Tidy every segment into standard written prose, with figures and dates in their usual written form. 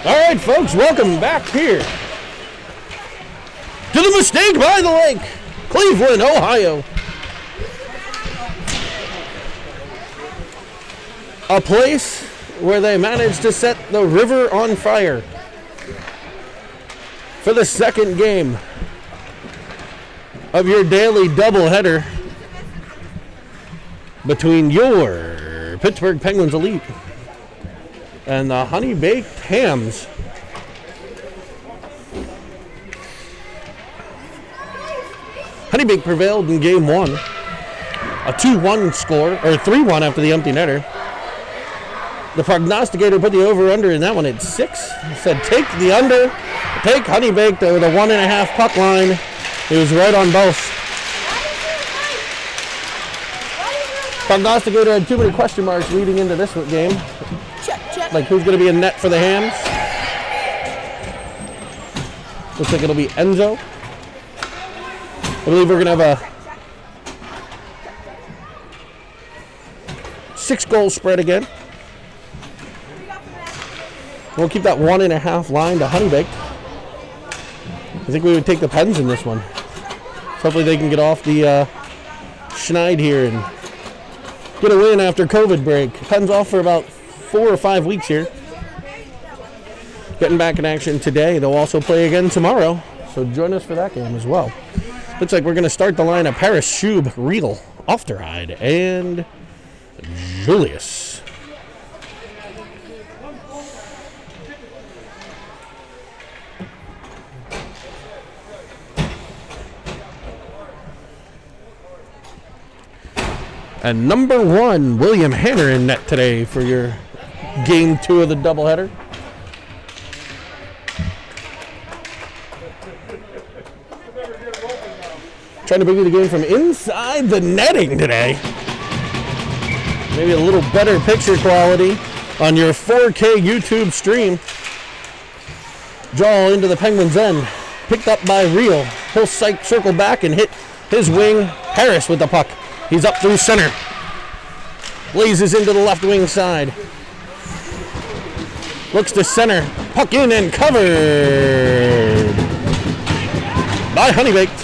All right, folks, welcome back here to the Mistake by the Lake, Cleveland, Ohio. A place where they managed to set the river on fire for the second game of your daily doubleheader between your Pittsburgh Penguins Elite and the Honeybaked Hams. Honeybaked prevailed in game one. A 2-1 score, or 3-1 after the empty netter. The prognosticator put the over-under in that one at 6. He said, take the under, take Honeybaked over the 1.5 puck line. He was right on both. Prognosticator had too many question marks leading into this game. Check. Like who's going to be in net for the Hams. Looks like it'll be Enzo. I believe we're going to have a 6-goal spread again. We'll keep that 1.5 line to Honeybaked. I think we would take the Pens in this one. So hopefully they can get off the schneid here and get a win after COVID break. Pens off for about 4 or 5 weeks here. Getting back in action today. They'll also play again tomorrow. So join us for that game as well. Looks like we're going to start the line of Paris, Schub, Riedel, Ofterheide, and Julius. And number 1, William Hanner in net today for your game 2 of the doubleheader. Trying to bring you the game from inside the netting today. Maybe a little better picture quality on your 4K YouTube stream. Draw into the Penguins' end. Picked up by Reel. He'll circle back and hit his wing. Harris with the puck. He's up through center. Blazes into the left wing side. Looks to center. Puck in and covered by Honeybaked.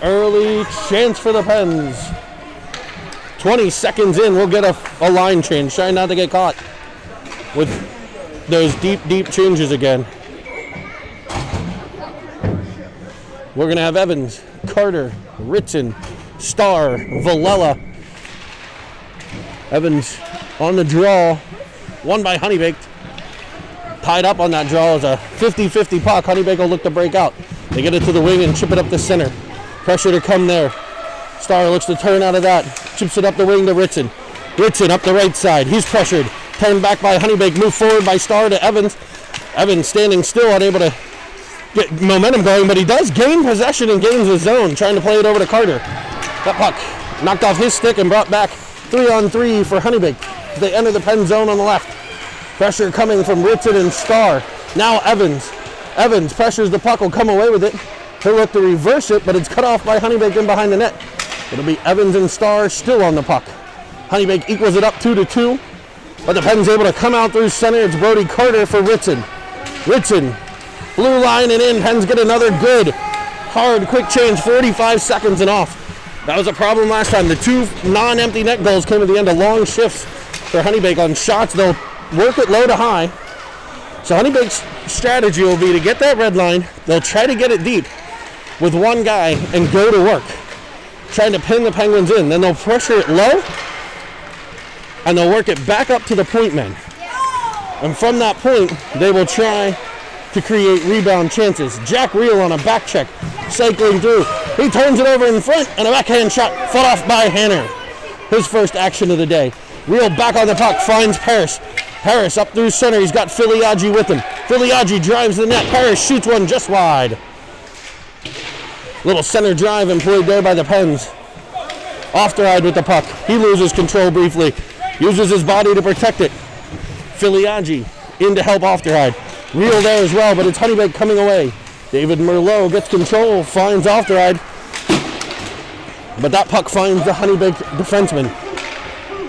Early chance for the Pens. 20 seconds in, we'll get a line change. Try not to get caught with those deep changes again. We're going to have Evans, Carter, Ritson, Starr, Villela. Evans on the draw. Won by Honeybaked. Tied up on that draw is a 50-50 puck. Honeybaked will look to break out. They get it to the wing and chip it up the center. Pressure to come there. Starr looks to turn out of that. Chips it up the wing to Ritson. Ritson up the right side. He's pressured. Turned back by Honeybaked. Moved forward by Starr to Evans. Evans standing still, unable to get momentum going, but he does gain possession and gains his zone, trying to play it over to Carter. That puck knocked off his stick and brought back 3-on-3 for Honeybaked. They enter the Penn zone on the left. Pressure coming from Ritson and Starr. Now Evans. Evans pressures the puck, will come away with it. He'll look to reverse it, but it's cut off by Honeybaked in behind the net. It'll be Evans and Starr still on the puck. Honeybaked equals it up 2-2, but the Pens able to come out through center. It's Brody Carter for Ritson. Ritson, blue line and in. Pens get another good, hard, quick change, 45 seconds and off. That was a problem last time. The 2 non-empty net goals came at the end of long shifts for Honeybaked on shots. They'll work it low to high. So Honeybaked's strategy will be to get that red line. They'll try to get it deep with one guy and go to work, trying to pin the Penguins in. Then they'll pressure it low, and they'll work it back up to the point men. And from that point, they will try to create rebound chances. Jack Reel on a back check, cycling through. He turns it over in front, and a backhand shot fought off by Hanner. His first action of the day. Reel back on the puck, finds Paris. Paris up through center. He's got Filiaggi with him. Filiaggi drives the net. Paris shoots one just wide. Little center drive employed there by the Pens. Ofterheide with the puck. He loses control briefly. Uses his body to protect it. Filiaggi in to help Ofterheide. Reel there as well, but it's Honeybaked coming away. David Merlot gets control, finds Ofterheide. But that puck finds the Honeybaked defenseman.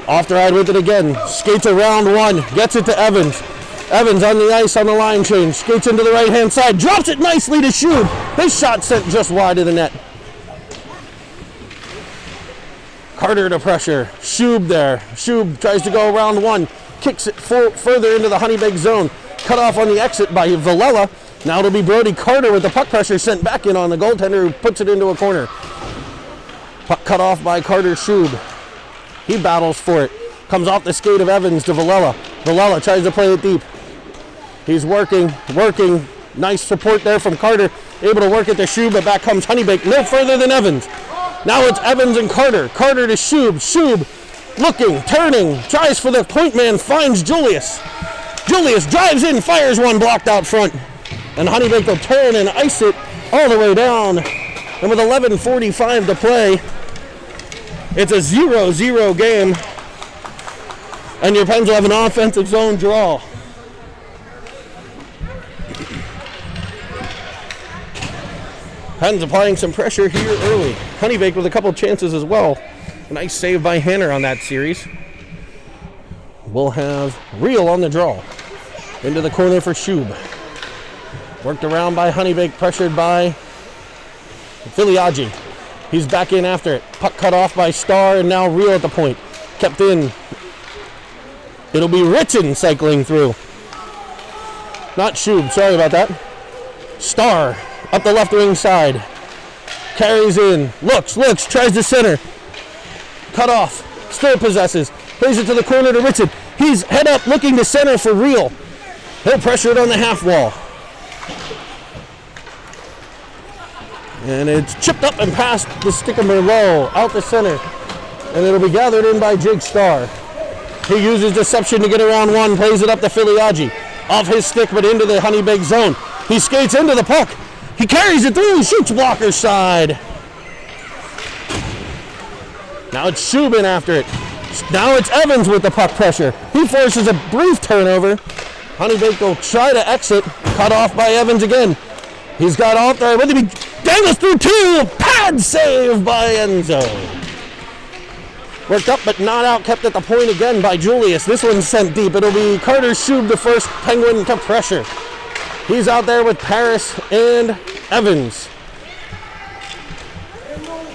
Off the ride with it again. Skates around one. Gets it to Evans. Evans on the ice on the line change. Skates into the right-hand side. Drops it nicely to Shube. His shot sent just wide of the net. Carter to pressure. Shube there. Shube tries to go around one. Kicks it further into the Honeybaked zone. Cut off on the exit by Villela. Now it'll be Brody Carter with the puck pressure sent back in on the goaltender who puts it into a corner. Puck cut off by Carter Shube. He battles for it. Comes off the skate of Evans to Villela. Villela tries to play it deep. He's working. Nice support there from Carter. Able to work it to Shube, but back comes Honeybaked. No further than Evans. Now it's Evans and Carter. Carter to Shube. Shube looking, turning, tries for the point man, finds Julius. Julius drives in, fires one blocked out front. And Honeybaked will turn and ice it all the way down. And with 11:45 to play, it's a 0-0 game. And your Pens will have an offensive zone draw. Pens applying some pressure here early. Honeybaked with a couple chances as well. A nice save by Hanner on that series. We'll have Reel on the draw. Into the corner for Shube. Worked around by Honeybaked, pressured by Filiaggi. He's back in after it. Puck cut off by Starr, and now Reel at the point. Kept in. It'll be Ritson cycling through. Not Shube, sorry about that. Starr up the left wing side. Carries in. Looks, tries to center. Cut off. Still possesses. Plays it to the corner to Ritson. He's head up looking to center for Reel. He'll pressure it on the half wall. And it's chipped up and past the stick of Merlot, out the center. And it'll be gathered in by Jake Starr. He uses deception to get around one, plays it up to Filiaggi. Off his stick, but into the Honeybaked zone. He skates into the puck. He carries it through, shoots blocker side. Now it's Shube in after it. Now it's Evans with the puck pressure. He forces a brief turnover. Honeybaked will try to exit. Cut off by Evans again. He's got off there. With him, he dangles through two. Pad save by Enzo. Worked up but not out. Kept at the point again by Julius. This one's sent deep. It'll be Carter Shube, the first Penguin to pressure. He's out there with Paris and Evans.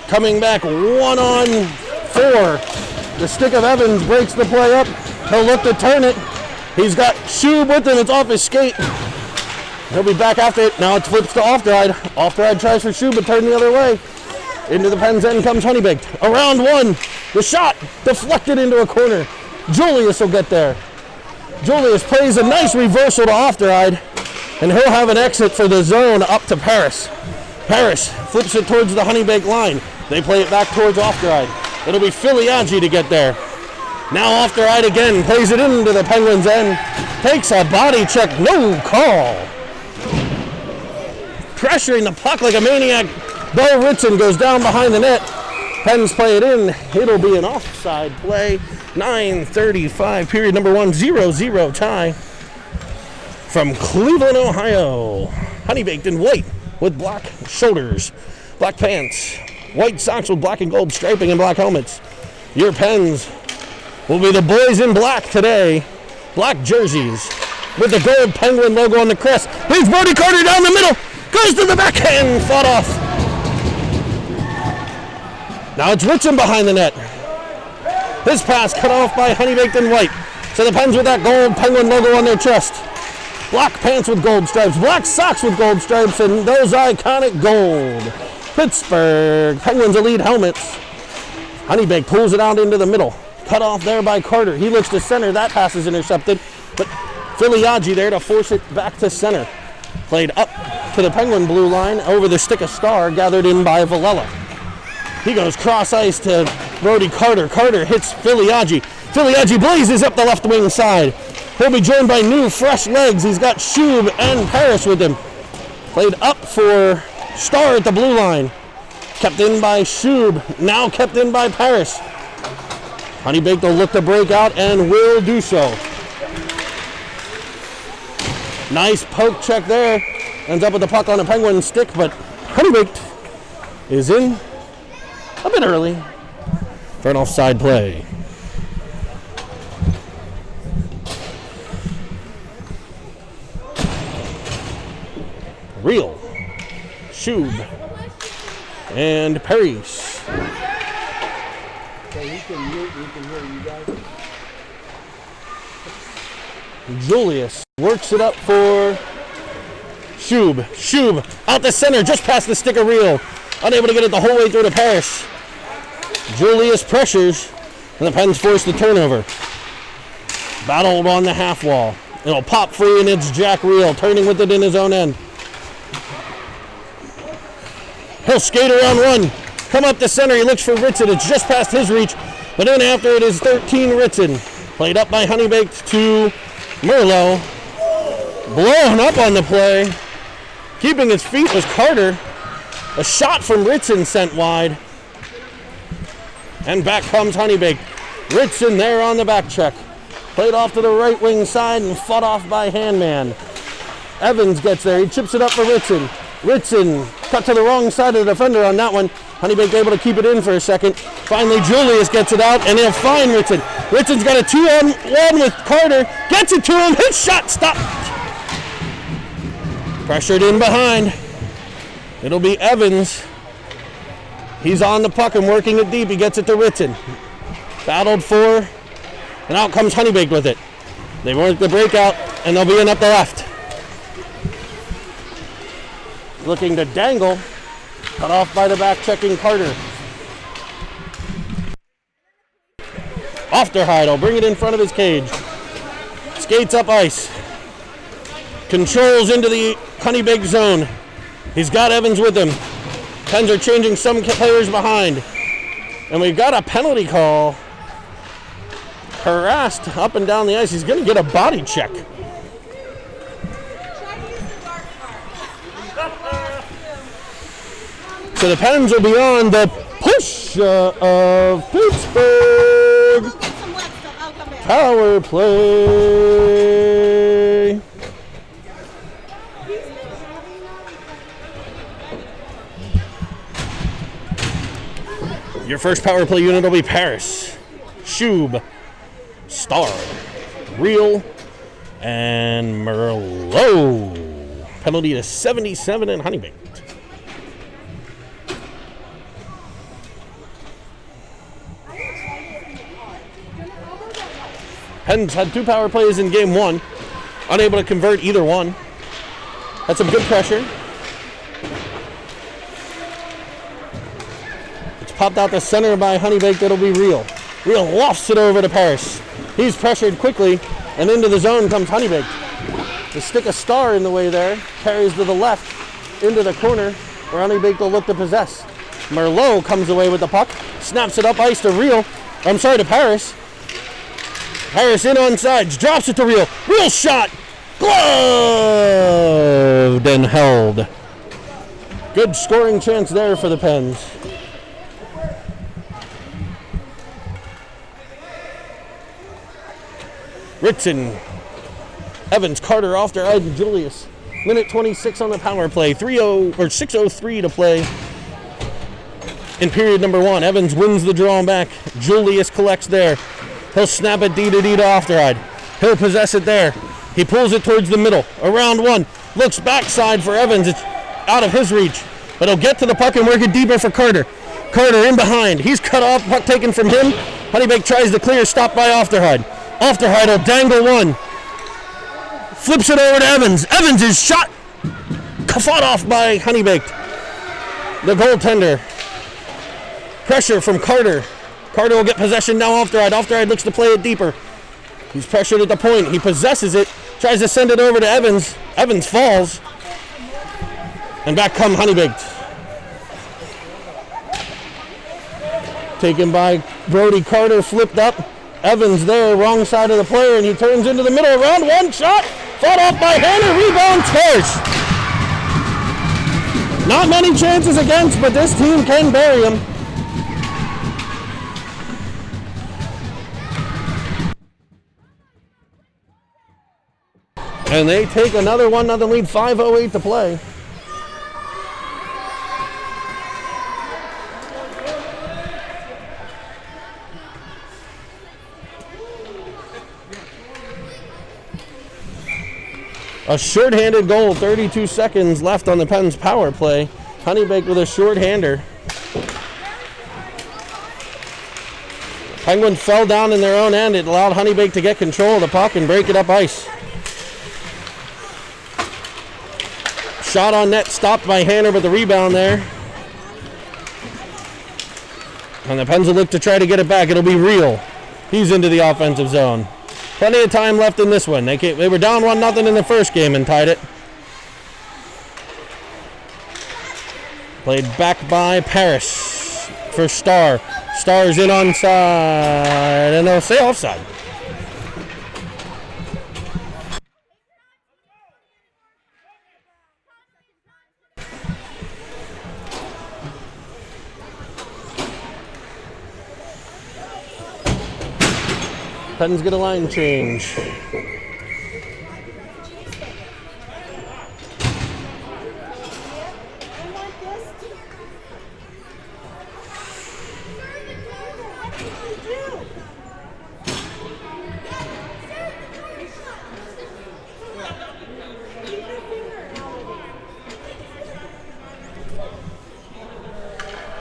Coming back 1-on-4. The stick of Evans breaks the play up. He'll look to turn it. He's got Shube with him. It's off his skate. He'll be back after it. Now it flips to off the ride. Off the ride tries for Shube, but turned the other way. Into the Pens end comes Honeybaked. Around one. The shot deflected into a corner. Julius will get there. Julius plays a nice reversal to off the ride. And he'll have an exit for the zone up to Paris. Paris flips it towards the Honeybaked line. They play it back towards off the ride. It'll be Filiaggi to get there. Now off the ride again. Plays it into the Penguins' end. Takes a body check. No call. Pressuring the puck like a maniac. Bo Ritson goes down behind the net. Pens play it in. It'll be an offside play. 9:35, period number 1, 0-0 tie. From Cleveland, Ohio. Honeybaked in white with black shoulders, black pants, white socks with black and gold striping and black helmets. Your Pens will be the boys in black today. Black jerseys with the gold Penguin logo on the crest. Leaves Brody Carter down the middle. Goes to the backhand. Fought off. Now it's Ritson behind the net. His pass cut off by Honeybaked in white. So the Pens with that gold Penguin logo on their chest. Black pants with gold stripes, black socks with gold stripes, and those iconic gold Pittsburgh Penguins elite helmets. Honeybaked pulls it out into the middle. Cut off there by Carter. He looks to center. That pass is intercepted. But Filiaggi there to force it back to center. Played up to the Penguin blue line over the stick of Starr, gathered in by Villela. He goes cross ice to Brody Carter. Carter hits Filiaggi. Filiaggi blazes up the left wing side. He'll be joined by new, fresh legs. He's got Shube and Paris with him. Played up for Starr at the blue line. Kept in by Shube. Now kept in by Paris. Honeybaked will look to break out and will do so. Nice poke check there. Ends up with the puck on a Penguin stick, but Honeybaked is in a bit early for an offside play. Real, Shub, and Paris. Okay, he can hear you guys. Julius works it up for Shub. Shub out the center, just past the stick of Real. Unable to get it the whole way through to Paris. Julius pressures, and the Pens force the turnover. Battled on the half wall. It'll pop free, and it's Jack Real turning with it in his own end. He'll skate around one. Come up the center. He looks for Ritson. It's just past his reach. But in after it is 13 Ritson. Played up by Honeybaked to Merlot. Blown up on the play. Keeping his feet was Carter. A shot from Ritson sent wide. And back comes Honeybaked. Ritson there on the back check. Played off to the right wing side and fought off by Handman. Evans gets there. He chips it up for Ritson. Ritson cut to the wrong side of the defender on that one. Honeybaked able to keep it in for a second. Finally, Julius gets it out, and he'll find Ritson. Ritson's got a 2-on-1 with Carter. Gets it to him. His shot stopped. Pressured in behind. It'll be Evans. He's on the puck and working it deep. He gets it to Ritson. Battled for, and out comes Honeybaked with it. They work the breakout, and they'll be in up the left. Looking to dangle. Cut off by the back-checking Carter. Ofterhide will bring it in front of his cage. Skates up ice. Controls into the Honeybaked zone. He's got Evans with him. Pens are changing some players behind. And we've got a penalty call. Harassed up and down the ice. He's going to get a body check. So the Pens will be on the push of Pittsburgh. Power play. Your first power play unit will be Paris, Shub, Star, Real, and Merlot. Penalty to 77 and Honeybaked. Pens had 2 power plays in game 1. Unable to convert either one. Had some good pressure. It's popped out the center by Honeybaked. It'll be Real. Real lofts it over to Paris. He's pressured quickly, and into the zone comes Honeybaked. The stick of Star in the way there. Carries to the left into the corner where Honeybaked will look to possess. Merlot comes away with the puck. Snaps it up ice to Real. to Paris. Paris in on sides, drops it to Real. Real shot, gloved and held. Good scoring chance there for the Pens. Ritson, Evans, Carter, Ofterhide, and Julius. Minute 26 on the power play. 6:03 to play in period number 1. Evans wins the draw back. Julius collects there. He'll snap it D to Ofterhide. He'll possess it there. He pulls it towards the middle. Around one. Looks backside for Evans. It's out of his reach. But he'll get to the puck and work it deeper for Carter. Carter in behind. He's cut off. Puck taken from him. Honeybaked tries to clear. Stopped by Ofterhide. Ofterhide will dangle one. Flips it over to Evans. Evans is shot. Fought off by Honeybaked. The goaltender. Pressure from Carter. Carter will get possession now. Ofterhide. Ofterhide looks to play it deeper. He's pressured at the point. He possesses it. Tries to send it over to Evans. Evans falls. And back come Honeybaked. Taken by Brody. Carter flipped up. Evans there, wrong side of the player, and he turns into the middle. Around one shot. Fought off by Hanner. Rebound, scores. Not many chances against, but this team can bury him. And they take another 1-0 lead, 5:08 to play. A short-handed goal, 32 seconds left on the Pens power play. Honeybaked with a short-hander. Penguin fell down in their own end. It allowed Honeybaked to get control of the puck and break it up ice. Shot on net, stopped by Hanner, but the rebound there. And the Pens will look to try to get it back. It'll be Real. He's into the offensive zone. Plenty of time left in this one. They were down 1-0 in the first game and tied it. Played back by Paris for Starr. Starr's in onside, and they'll say offside. Pens get a line change.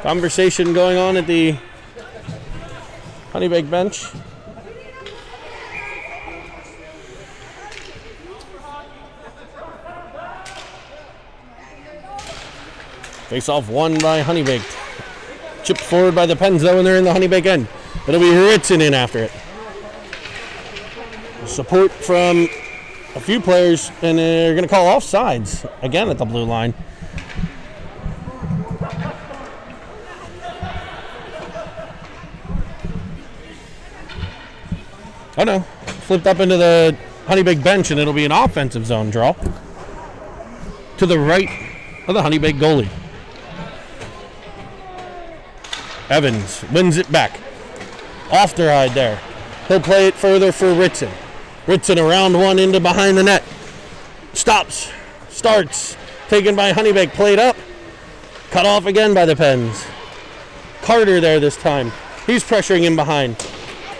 Conversation going on at the Honeybaked bench. Face-off won by Honeybaked. Chipped forward by the Pens, though, and they're in the Honeybaked end. It'll be Ritson in after it. Support from a few players, and they're going to call offsides again at the blue line. Oh no, flipped up into the Honeybaked bench, and it'll be an offensive zone draw to the right of the Honeybaked goalie. Evans wins it back. Ofteride there. He'll play it further for Ritson. Ritson around one into behind the net. Stops. Starts. Taken by Honeybaked. Played up. Cut off again by the Pens. Carter there this time. He's pressuring him behind.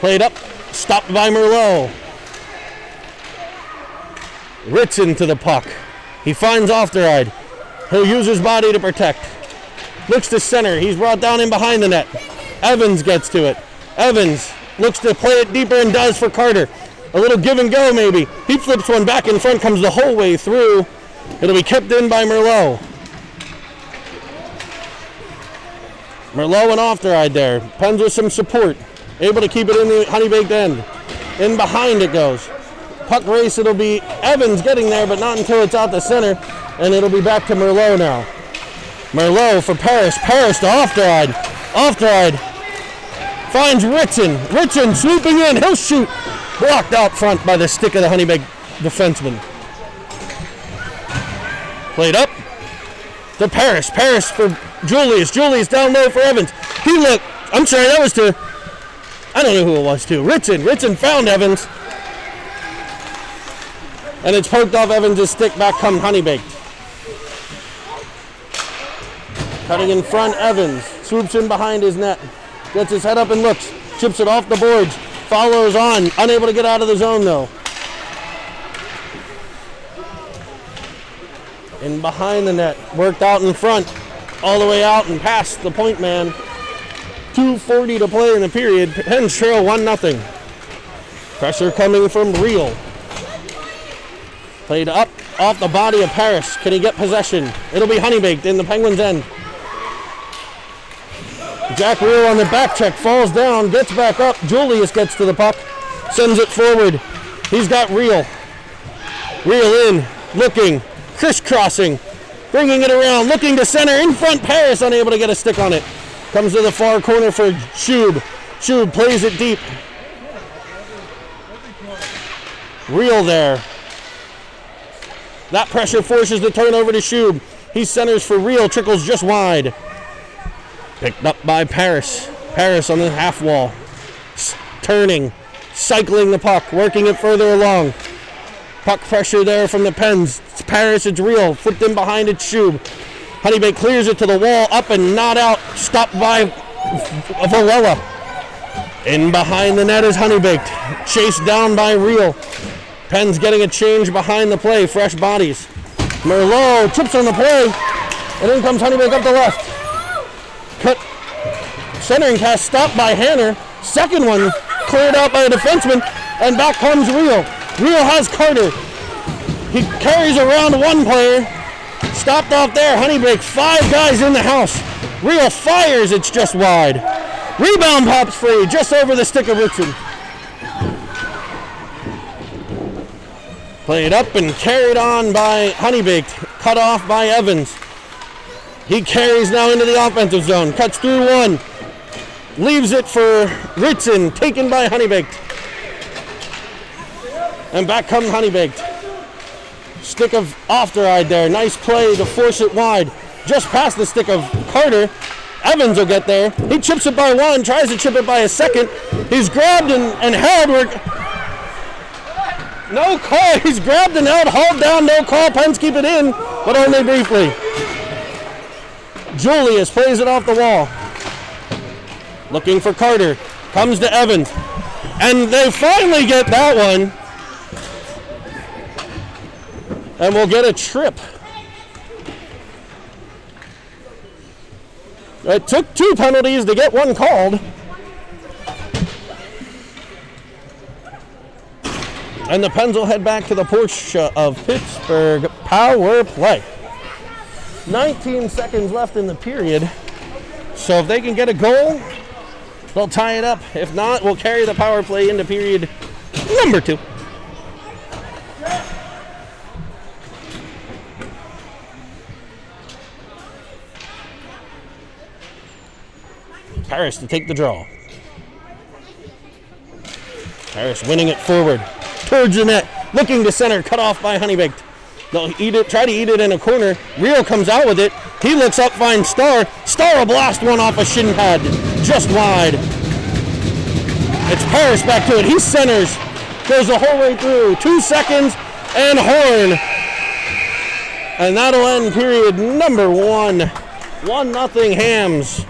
Played up. Stopped by Merlot. Ritson to the puck. He finds Ofteride. He'll use his body to protect. Looks to center. He's brought down in behind the net. Evans gets to it. Evans looks to play it deeper and does for Carter. A little give and go maybe. He flips one back in front, comes the whole way through. It'll be kept in by Merlot. Merlot and Ofteride there. Pens with some support. Able to keep it in the Honeybaked end. In behind it goes. Puck race, it'll be Evans getting there, but not until it's out the center. And it'll be back to Merlot now. Merlot for Paris. Paris to Ofteride. Ofteride finds Ritson. Ritson swooping in. He'll shoot. Blocked out front by the stick of the Honeybaked defenseman. Played up to Paris. Paris for Julius. Julius down low for Evans. I'm sorry, that was to, I don't know who it was to. Ritson. Ritson found Evans. And it's poked off Evans' stick. Back come Honeybaked. Cutting in front, Evans. Swoops in behind his net. Gets his head up and looks. Chips it off the boards. Follows on. Unable to get out of the zone, though. In behind the net. Worked out in front. All the way out and past the point man. 2:40 to play in the period. Pens trail 1-0. Pressure coming from Real. Played up off the body of Paris. Can he get possession? It'll be Honeybaked in the Penguins' end. Jack Real on the back check, falls down, gets back up. Julius gets to the puck, sends it forward. He's got Real. Real in, looking, crisscrossing, bringing it around, looking to center, in front. Paris unable to get a stick on it. Comes to the far corner for Schub. Schub plays it deep. Real there. That pressure forces the turnover to Schub. He centers for Real, trickles just wide. Picked up by Paris. Paris on the half wall. Turning, cycling the puck, working it further along. Puck pressure there from the Pens. It's Paris, it's Real. Flipped in behind it, Schub. Honeybaked clears it to the wall, up and not out. Stopped by Valella. In behind the net is Honeybaked. Chased down by Real. Penn's getting a change behind the play. Fresh bodies. Merlot chips on the play. And in comes Honeybaked up the left. Cut. Centering pass stopped by Hanner. Second one cleared out by a defenseman. And back comes Real. Real has Carter. He carries around one player. Stopped off there. Honeybaked, 5 guys in the house. Real fires, it's just wide. Rebound pops free, just over the stick of Ritson. Played up and carried on by Honeybaked. Cut off by Evans. He carries now into the offensive zone. Cuts through one. Leaves it for Ritson, taken by Honeybaked. And back comes Honeybaked. Stick of Ofteride there. Nice play to force it wide. Just past the stick of Carter. Evans will get there. He chips it by one, tries to chip it by a second. He's grabbed and held. No call. He's grabbed and held, hauled down, no call. Pens keep it in, but only briefly. Julius plays it off the wall. Looking for Carter. Comes to Evans. And they finally get that one. And we'll get a trip. It took 2 penalties to get one called. And the Pens will head back to the Porsche of Pittsburgh power play. 19 seconds left in the period. So if they can get a goal, they'll tie it up. If not, we'll carry the power play into period number 2. Paris to take the draw. Paris winning it forward. Towards the net. Looking to center. Cut off by Honeybaked. They'll eat it. Try to eat it in a corner. Real comes out with it. He looks up, finds Star. Star will blast one off a shin pad. Just wide. It's Paris back to it. He centers. Goes the whole way through. 2 seconds. And Horn. And that'll end period number 1. 1-0 Hams.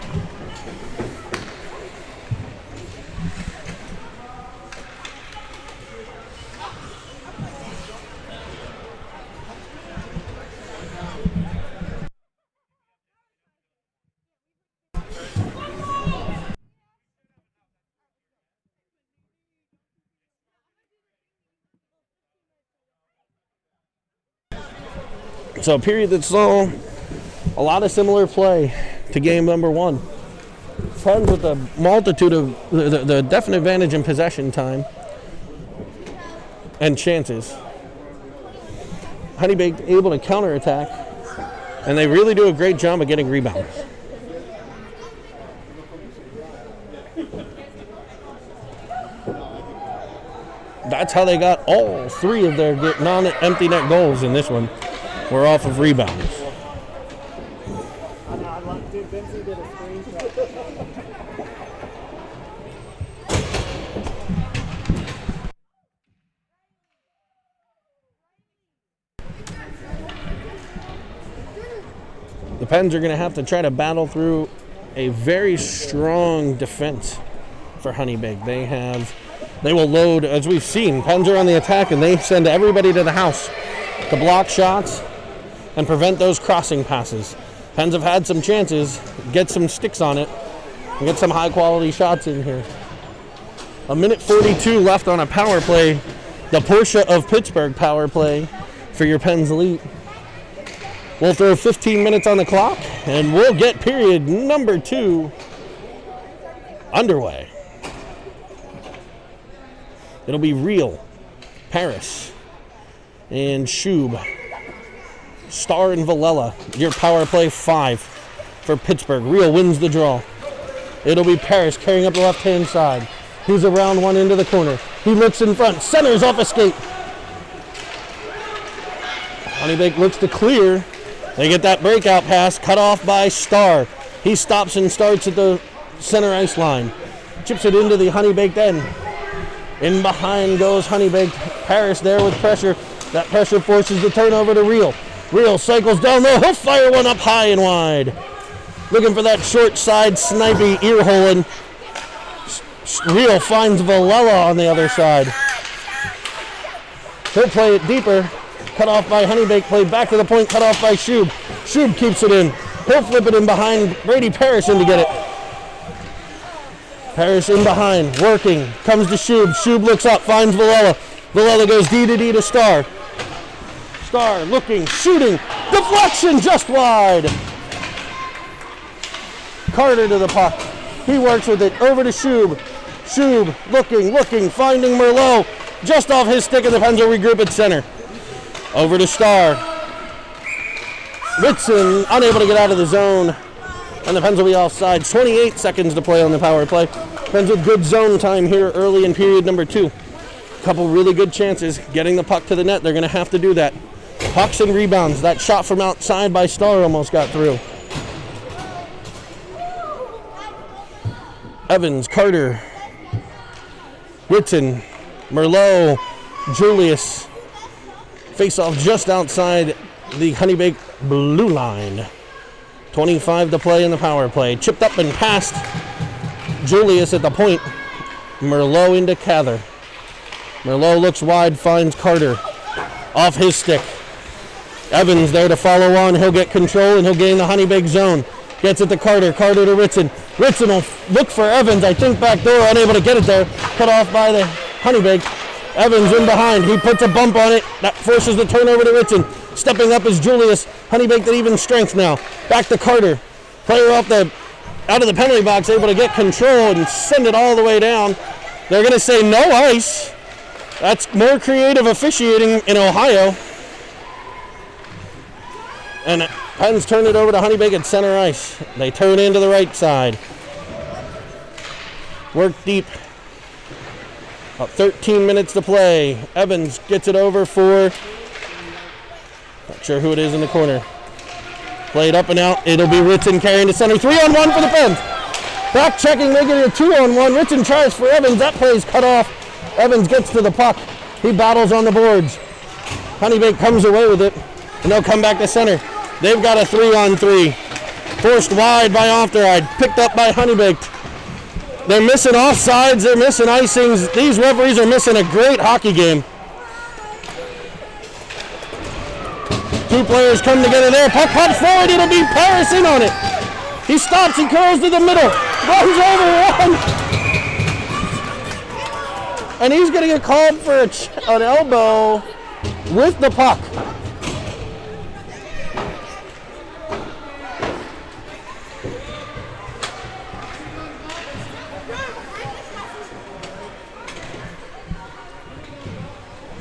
So a period that saw a lot of similar play to game number 1. Pens with a multitude of the definite advantage in possession time and chances. Honeybaked able to counterattack, and they really do a great job of getting rebounds. That's how they got all 3 of their non-empty net goals in this one. We're off of rebounds. The Pens are going to have to try to battle through a very strong defense for Honeybaked. They will load, as we've seen. Pens are on the attack, and they send everybody to the house to block shots and prevent those crossing passes. Pens have had some chances, get some sticks on it, and get some high-quality shots in here. 1:42 left on a power play, the Porsche of Pittsburgh power play for your Pens Elite. We'll throw 15 minutes on the clock, and we'll get period number 2 underway. It'll be Real, Paris, and Shub. Star and Villela, your power play 5 for Pittsburgh. Real wins the draw. It'll be Paris carrying up the left-hand side. He's around one into the corner. He looks in front, centers off a skate. Honeybaked looks to clear. They get that breakout pass, cut off by Star. He stops and starts at the center ice line. Chips it into the Honeybaked end. In behind goes Honeybaked. Paris there with pressure. That pressure forces the turnover to Real. Real cycles down low. He'll fire one up high and wide. Looking for that short side snipey ear holing. Real finds Villela on the other side. He'll play it deeper. Cut off by Honeybaked. Played back to the point. Cut off by Shub. Shub keeps it in. He'll flip it in behind Brady Parris in to get it. Parris in behind. Working. Comes to Shub. Shub looks up. Finds Villela. Villela goes D to D to Star. Star looking. Shooting. Deflection just wide. Carter to the puck. He works with it. Over to Shub. Shub looking. Finding Merlot. Just off his stick, and the Pens will regroup at center. Over to Star. Ritson unable to get out of the zone, and the Pens will be offside. 28 seconds to play on the power play. Pens with good zone time here early in period number 2. Couple really good chances getting the puck to the net. They're going to have to do that. Pucks and rebounds. That shot from outside by Star almost got through. Evans, Carter, Ritson, Merlot, Julius. Face off just outside the Honeybaked blue line. 25 to play in the power play. Chipped up and passed. Julius at the point. Merlot into Cather. Merlot looks wide, finds Carter. Off his stick. Evans there to follow on. He'll get control and he'll gain the Honeybaked zone. Gets it to Carter. Carter to Ritson. Ritson will look for Evans. I think back door, unable to get it there. Cut off by the Honeybaked. Evans in behind. He puts a bump on it. That forces the turnover to Ritson. Stepping up is Julius. Honeybaked at even strength now. Back to Carter. Player out of the penalty box, able to get control and send it all the way down. They're going to say no ice. That's more creative officiating in Ohio. And Pens turn it over to Honeybaked at center ice. They turn into the right side. Work deep. About 13 minutes to play. Evans gets it over for, not sure who it is in the corner. Played up and out. It'll be Ritson carrying to center. 3-on-1 for the Pens. Back checking, making it a 2-on-1. Ritson tries for Evans. That play's cut off. Evans gets to the puck. He battles on the boards. Honeybaked comes away with it, and they'll come back to center. They've got a 3-on-3. Forced wide by Ofteride. Picked up by Honeybaked. They're missing offsides. They're missing icings. These referees are missing a great hockey game. Two players come together there. Puck punch forward. It'll be Parris in on it. He stops. He curls to the middle. Runs over one. And he's going to get called for an elbow with the puck.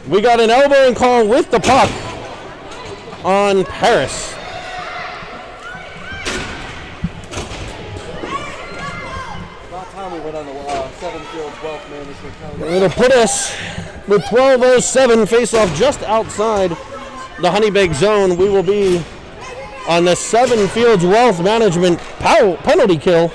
We got an elbowing call with the puck on Parris. About time we went on the 7 field wealth management. It'll put us with 12:07 face-off just outside the Honeybaked zone. We will be on the 7 Fields Wealth Management penalty kill.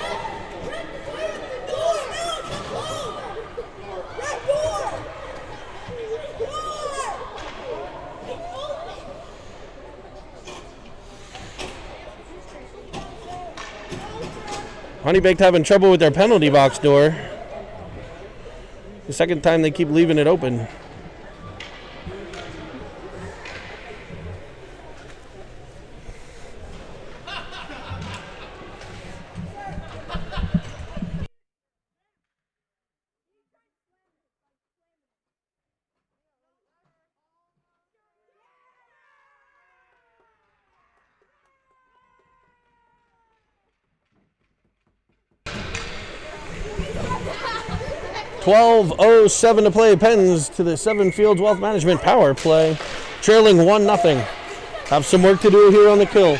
Honeybaked having trouble with their penalty box door. The second time they keep leaving it open. .12:07 to play. Pens to the 7 Fields Wealth Management power play. Trailing 1-0. Have some work to do here on the kill.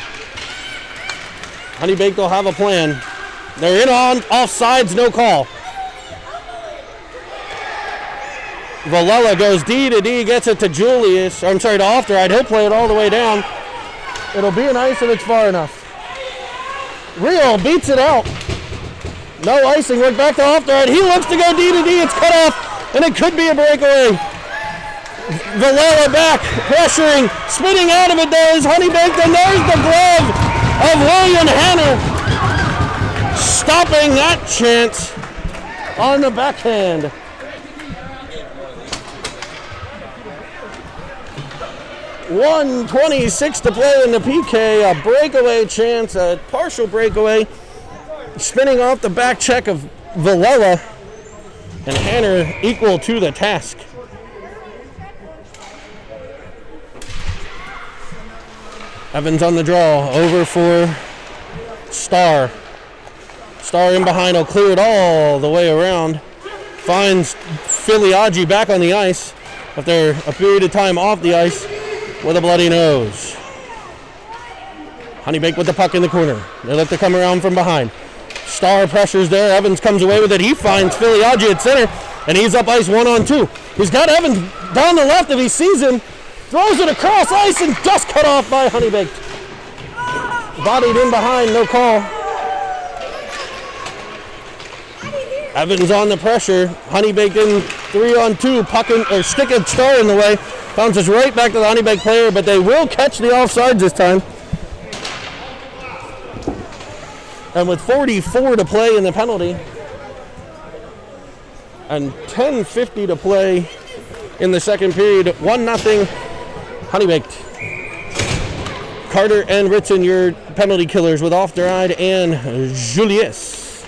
Honeybaked will have a plan. They're in on offsides, no call. Villela goes D to D, gets it to Julius. I'm sorry, to Ofteride. He'll play it all the way down. It'll be an ice if it's far enough. Real beats it out. No icing, went back to Ofteride. He looks to go D to D, it's cut off, and it could be a breakaway. Villela back, pressuring, spinning out of it there is Honeybaked, and there's the glove of William Hanner. Stopping that chance on the backhand. 1:26 to play in the PK. A breakaway chance, a partial breakaway. Spinning off the back check of Villela. And Hanner equal to the task. Evans on the draw. Over for Starr. Starr in behind. Will clear it all the way around. Finds Filiaggi back on the ice after a period of time off the ice with a bloody nose. Honeybaked with the puck in the corner. They look to come around from behind. Starr pressures there. Evans comes away with it. He finds Filiaggi at center, and he's up ice 1-on-2. He's got Evans down the left if he sees him. Throws it across ice and just cut off by Honeybaked. Bodied in behind, no call. Evans on the pressure. Honeybaked in 3-on-2. Puck or stick of Starr in the way. Bounces right back to the Honeybaked player, but they will catch the offsides this time. And with 44 to play in the penalty, and 10:50 to play in the second period, 1-0 Honeybaked. Carter and Ritson, your penalty killers with Ofteride and Julius.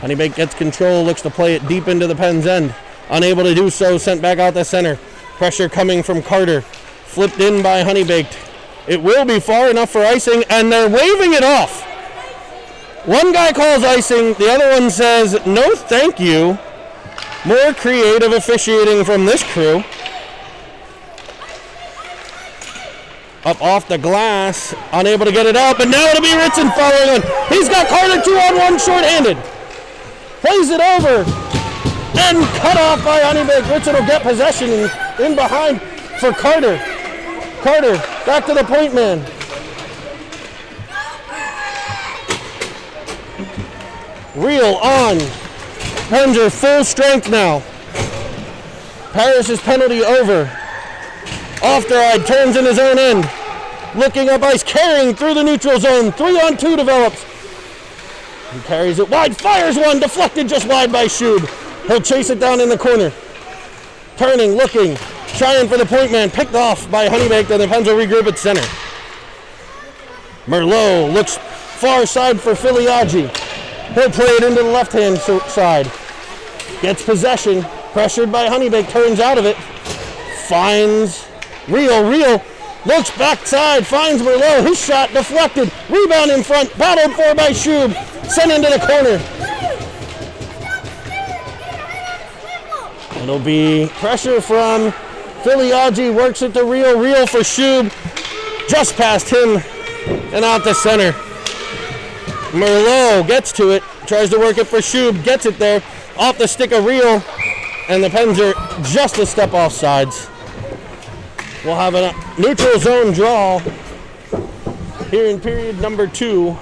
Honeybaked gets control, looks to play it deep into the pen's end. Unable to do so, sent back out the center. Pressure coming from Carter. Flipped in by Honeybaked. It will be far enough for icing, and they're waving it off. One guy calls icing, the other one says, no thank you. More creative officiating from this crew. Up off the glass, unable to get it out, but now it'll be Ritson following on. He's got Carter 2-on-1 shorthanded. Plays it over, and cut off by Honeybaked. Ritson will get possession in behind for Carter. Carter, back to the point man. Reel on. Pens are full strength now. Parrish's penalty over. Ofteride turns in his own end. Looking up ice, carrying through the neutral zone. 3-on-2 develops. He carries it wide, fires one, deflected just wide by Shub. He'll chase it down in the corner. Turning, looking, trying for the point man. Picked off by Honeybaked, and the Pens will regroup at center. Merlot looks far side for Filiaggi. He'll play it into the left-hand side. Gets possession. Pressured by Honeybaked. Turns out of it. Finds Reel. Looks backside. Finds Merlot. His shot deflected. Rebound in front. Battled for by Shub. Sent into the corner. It'll be pressure from Filiaggi. Works it to Reel. Reel for Shub. Just past him and out to center. Merlot gets to it, tries to work it for Shub, gets it there, off the stick of Reel, and the Pens are just a step off sides. We'll have a neutral zone draw here in period number 2.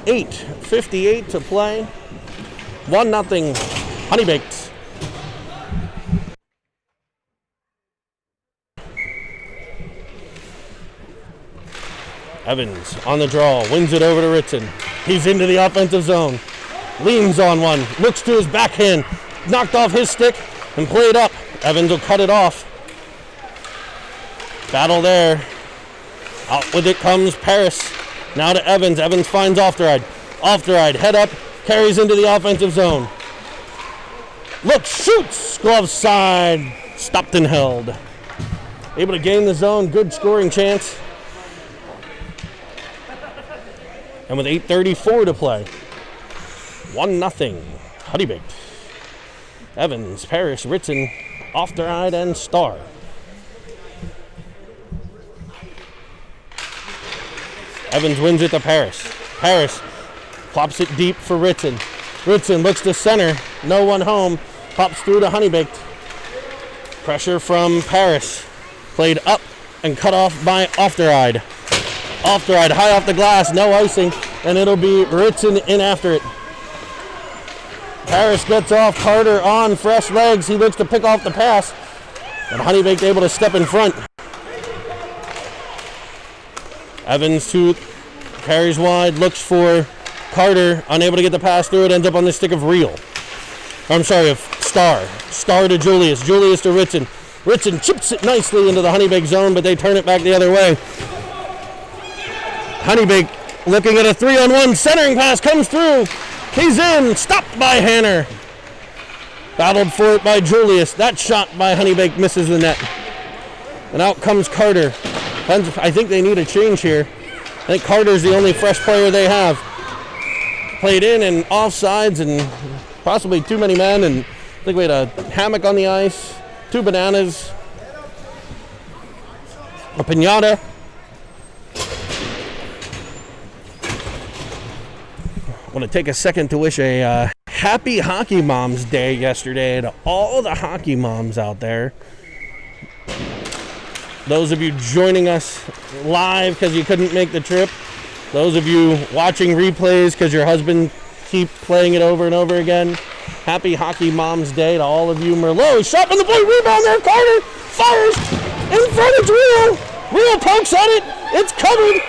8:58 to play. 1-0 Honeybaked. Evans on the draw, wins it over to Ritson. He's into the offensive zone. Leans on one, looks to his backhand, knocked off his stick and played up. Evans will cut it off. Battle there. Out with it comes Paris. Now to Evans. Evans finds Ofteride. Ofteride, head up, carries into the offensive zone. Looks, shoots, glove side, stopped and held. Able to gain the zone, good scoring chance. And with 8:34 to play, 1-0 Honeybaked. Evans, Parrish, Ritson, Ofteride, and Starr. Evans wins it to Parrish. Parrish plops it deep for Ritson. Ritson looks to center, no one home, pops through to Honeybaked. Pressure from Parrish, played up and cut off by Ofteride. Ofteride high off the glass, no icing, and it'll be Ritson in after it. Parrish gets off, Carter on fresh legs. He looks to pick off the pass, but Honeybaked able to step in front. Evans carries wide, looks for Carter, unable to get the pass through it, ends up on the stick of Reel. I'm sorry, of Starr. Starr to Julius, Julius to Ritson. Ritson chips it nicely into the Honeybaked zone, but they turn it back the other way. Honeybaked looking at a 3-on-1. Centering pass comes through. He's in. Stopped by Hanner. Battled for it by Julius. That shot by Honeybaked misses the net. And out comes Carter. I think they need a change here. I think Carter's the only fresh player they have. Played in and offsides and possibly too many men. And I think we had a hammock on the ice, 2 bananas, a piñata. I want to take a second to wish a happy Hockey Moms Day yesterday to all the hockey moms out there. Those of you joining us live because you couldn't make the trip. Those of you watching replays because your husband keep playing it over and over again. Happy Hockey Moms Day to all of you. Merlot shot from the point, rebound there. Carter fires in front of Real. Real pokes at it. It's covered.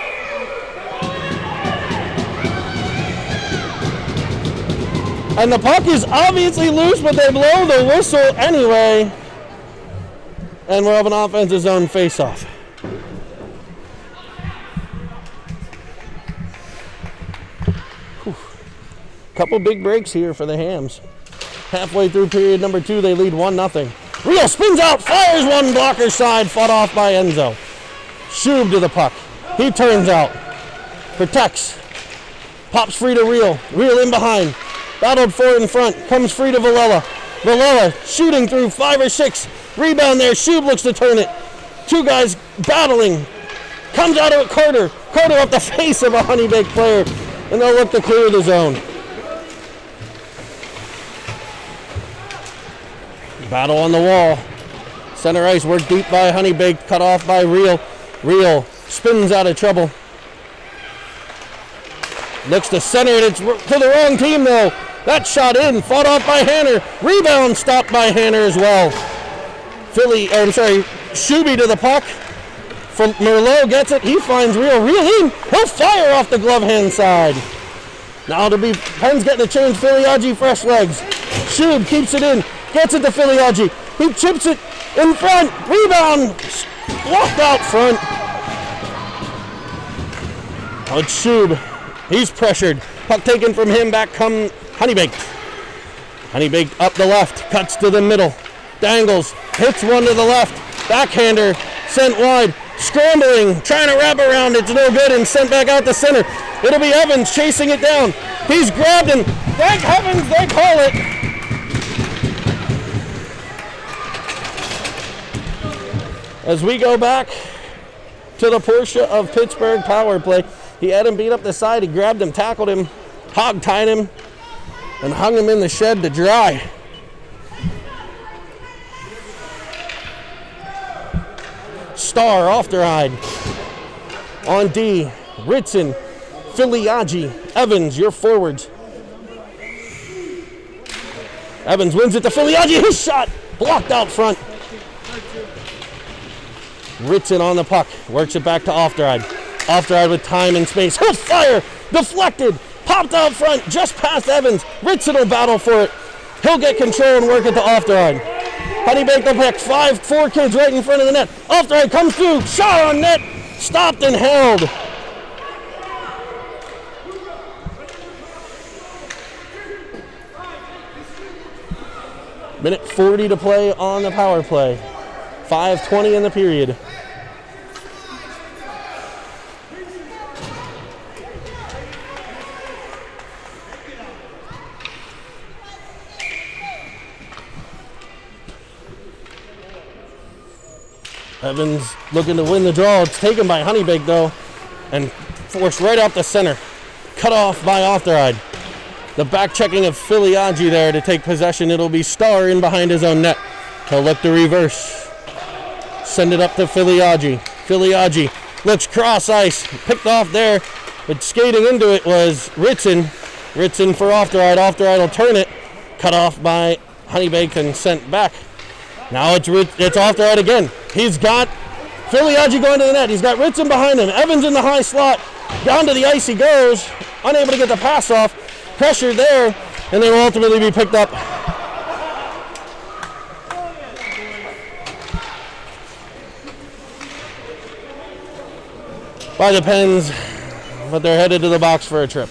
And the puck is obviously loose, but they blow the whistle anyway. And we'll have an offensive zone face-off. Couple big breaks here for the Hams. Halfway through period number 2, they lead 1-0. Real spins out, fires one blocker side, fought off by Enzo. Shub to the puck. He turns out, protects, pops free to Real. Real in behind, battled for in front, comes free to Villela. Villela shooting through 5 or 6. Rebound there, Shub looks to turn it. 2 guys battling. Comes out of Carter. Carter up the face of a Honeybaked player, and they'll look to clear the zone. Battle on the wall. Center ice worked deep by Honeybaked, cut off by Real. Real spins out of trouble. Looks to center it. It's to the wrong team though. That shot in, fought off by Hanner. Rebound stopped by Hanner as well. Shuby to the puck. From Merlot gets it. He finds Real. Real in. He'll fire off the glove hand side. Now to be Penn's getting a change. Filiaggi fresh legs. Shub keeps it in. Gets it to Filiaggi. He chips it in front. Rebound. Walked out front. Oh, it's Shub. He's pressured. Puck taken from him. Back come Honeybaked. Honeybaked up the left. Cuts to the middle. Dangles. Hits one to the left. Backhander. Sent wide. Scrambling. Trying to wrap around. It's no good and sent back out the center. It'll be Evans chasing it down. He's grabbed and thank heavens they call it. As we go back to the Porsche of Pittsburgh power play, he had him beat up the side. He grabbed him, tackled him, hog-tied him, and hung him in the shed to dry. Star off the ride. On D, Ritson, Filiaggi, Evans, your forwards. Evans wins it to Filiaggi. His shot blocked out front. Ritson on the puck, works it back to Ofteride. Ofteride with time and space. He'll fire! Deflected! Popped out front, just past Evans. Ritson will battle for it. He'll get control and work it to Ofteride. Honeybaked will pick 4 kids right in front of the net. Ofteride comes through, shot on net, stopped and held. Minute 40 to play on the power play. 5:20 in the period. Evans looking to win the draw. It's taken by Honeybaked though, and forced right off the center. Cut off by Ofteride. The back checking of Filiaggi there to take possession. It'll be Starr in behind his own net. He'll look to reverse. Send it up to Filiaggi. Filiaggi looks cross ice. Picked off there, but skating into it was Ritson. Ritson for Ofteride. Ofteride will turn it. Cut off by Honeybaked and sent back. Now it's Ofteride again. He's got Filiaggi going to the net. He's got Ritson behind him. Evans in the high slot. Down to the ice he goes. Unable to get the pass off. Pressure there, and they will ultimately be picked up. by the Pens, but they're headed to the box for a trip.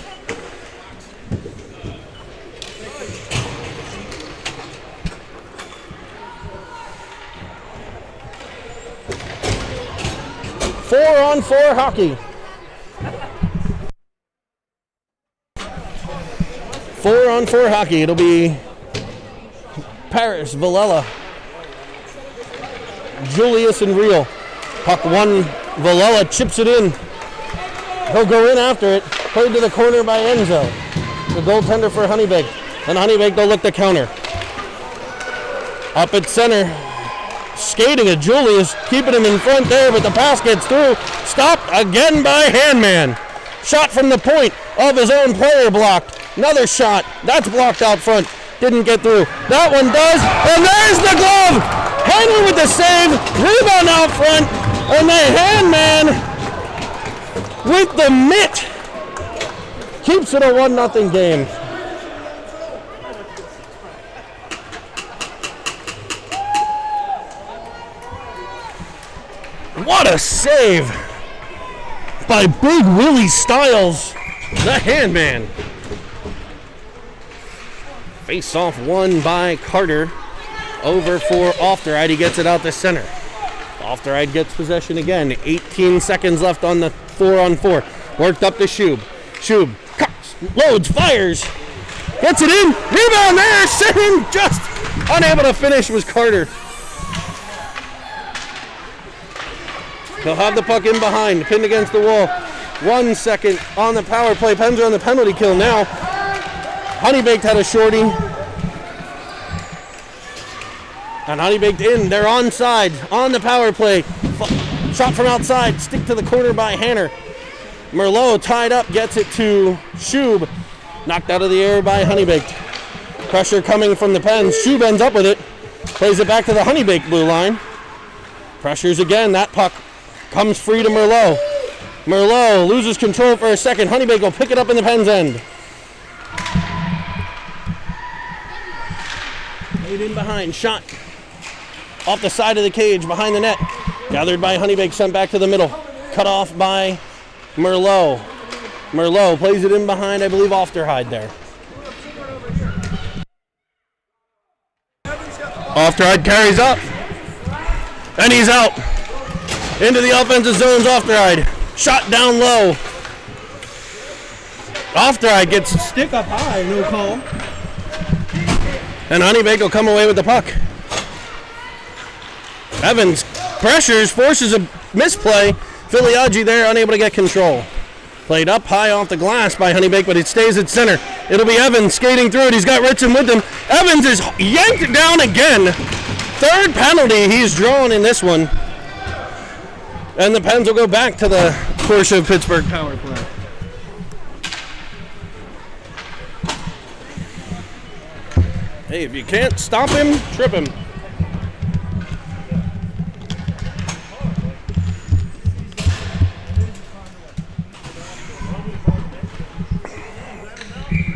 Four-on-four hockey. 4-on-4 hockey. It'll be Parrish, Villela, Julius, and Real. Puck one. Villela chips it in. He'll go in after it. Played to the corner by Enzo, the goaltender for Honeybaked. And Honeybaked will look to counter. Up at center. Skating at Julius, keeping him in front there, but the pass gets through. Stopped again by Handman. Shot from the point of his own player blocked. Another shot. That's blocked out front. Didn't get through. That one does. And there's the glove. Henry with the save. Rebound out front. And the Handman with the mitt keeps it a 1-0 game. What a save by Big Willie Stiles, the Handman. Face off won by Carter. Over for Ofteride. He gets it out to center. Ofteride gets possession again. 18 seconds left on the 4-on-4. Worked up to Shub. Shub cocks, loads, fires. Gets it in. Rebound there. Second. Just unable to finish was Carter. They'll have the puck in behind, pinned against the wall. 1 second on the power play. Pens are on the penalty kill now. Honeybaked had a shorty. And Honeybaked in. They're onside on the power play. Shot from outside. Stick to the corner by Hanner. Merlot tied up. Gets it to Shub. Knocked out of the air by Honeybaked. Pressure coming from the Pens. Shub ends up with it. Plays it back to the Honeybaked blue line. Pressures again. That puck comes free to Merlot. Merlot loses control for a second. Honeybaked will pick it up in the Pens' end. Laid in behind. Shot off the side of the cage behind the net. Gathered by Honeybaked. Sent back to the middle. Cut off by Merlot. Merlot plays it in behind, I believe, Ofteride there. Ofteride carries up. And he's out. Into the offensive zone's Ofteride. Shot down low. Ofteride gets a stick up high, no call. And Honeybaked will come away with the puck. Evans pressures, forces a misplay. Filiaggi there, unable to get control. Played up high off the glass by Honeybaked, but it stays at center. It'll be Evans skating through it. He's got Ritson with him. Evans is yanked down again. Third penalty he's drawn in this one. And the Pens will go back to the Porsche of Pittsburgh power play. Hey, if you can't stop him, trip him.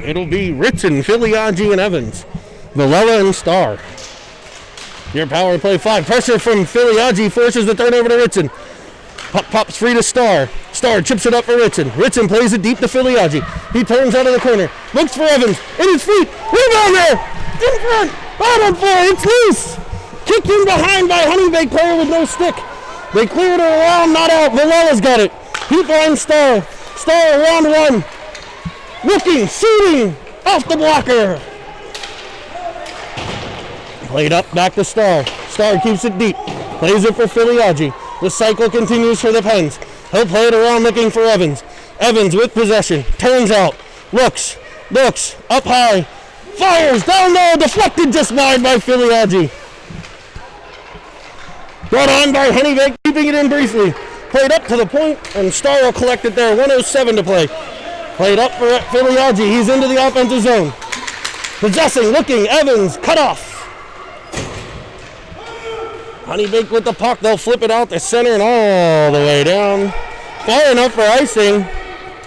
It'll be Ritson, Filiaggi, and Evans. Villela and Starr. Your power play 5. Pressure from Filiaggi forces the turnover to Ritson. Puck pops free to Starr. Starr chips it up for Ritson. Ritson plays it deep to Filiaggi. He turns out of the corner. Looks for Evans. In his feet. Rebound there. In front. Bottom play. It's loose. Kicked in behind by Honeybaked player with no stick. They cleared it around. Not out. Vilella's got it. He finds Starr. Starr around one. Looking. Shooting. Off the blocker. Played up. Back to Starr. Starr keeps it deep. Plays it for Filiaggi. The cycle continues for the Pens. He'll play it around looking for Evans. Evans with possession. Turns out. Looks. Up high. Fires. Down low. Deflected just wide by Filiaggi. Brought on by Honeybaked. Keeping it in briefly. Played up to the point. And Starr will collect it there. 1:07 to play. Played up for Filiaggi. He's into the offensive zone. Possessing. Looking. Evans. Cut off. Honeybaked with the puck. They'll flip it out the center and all the way down. Far enough for icing,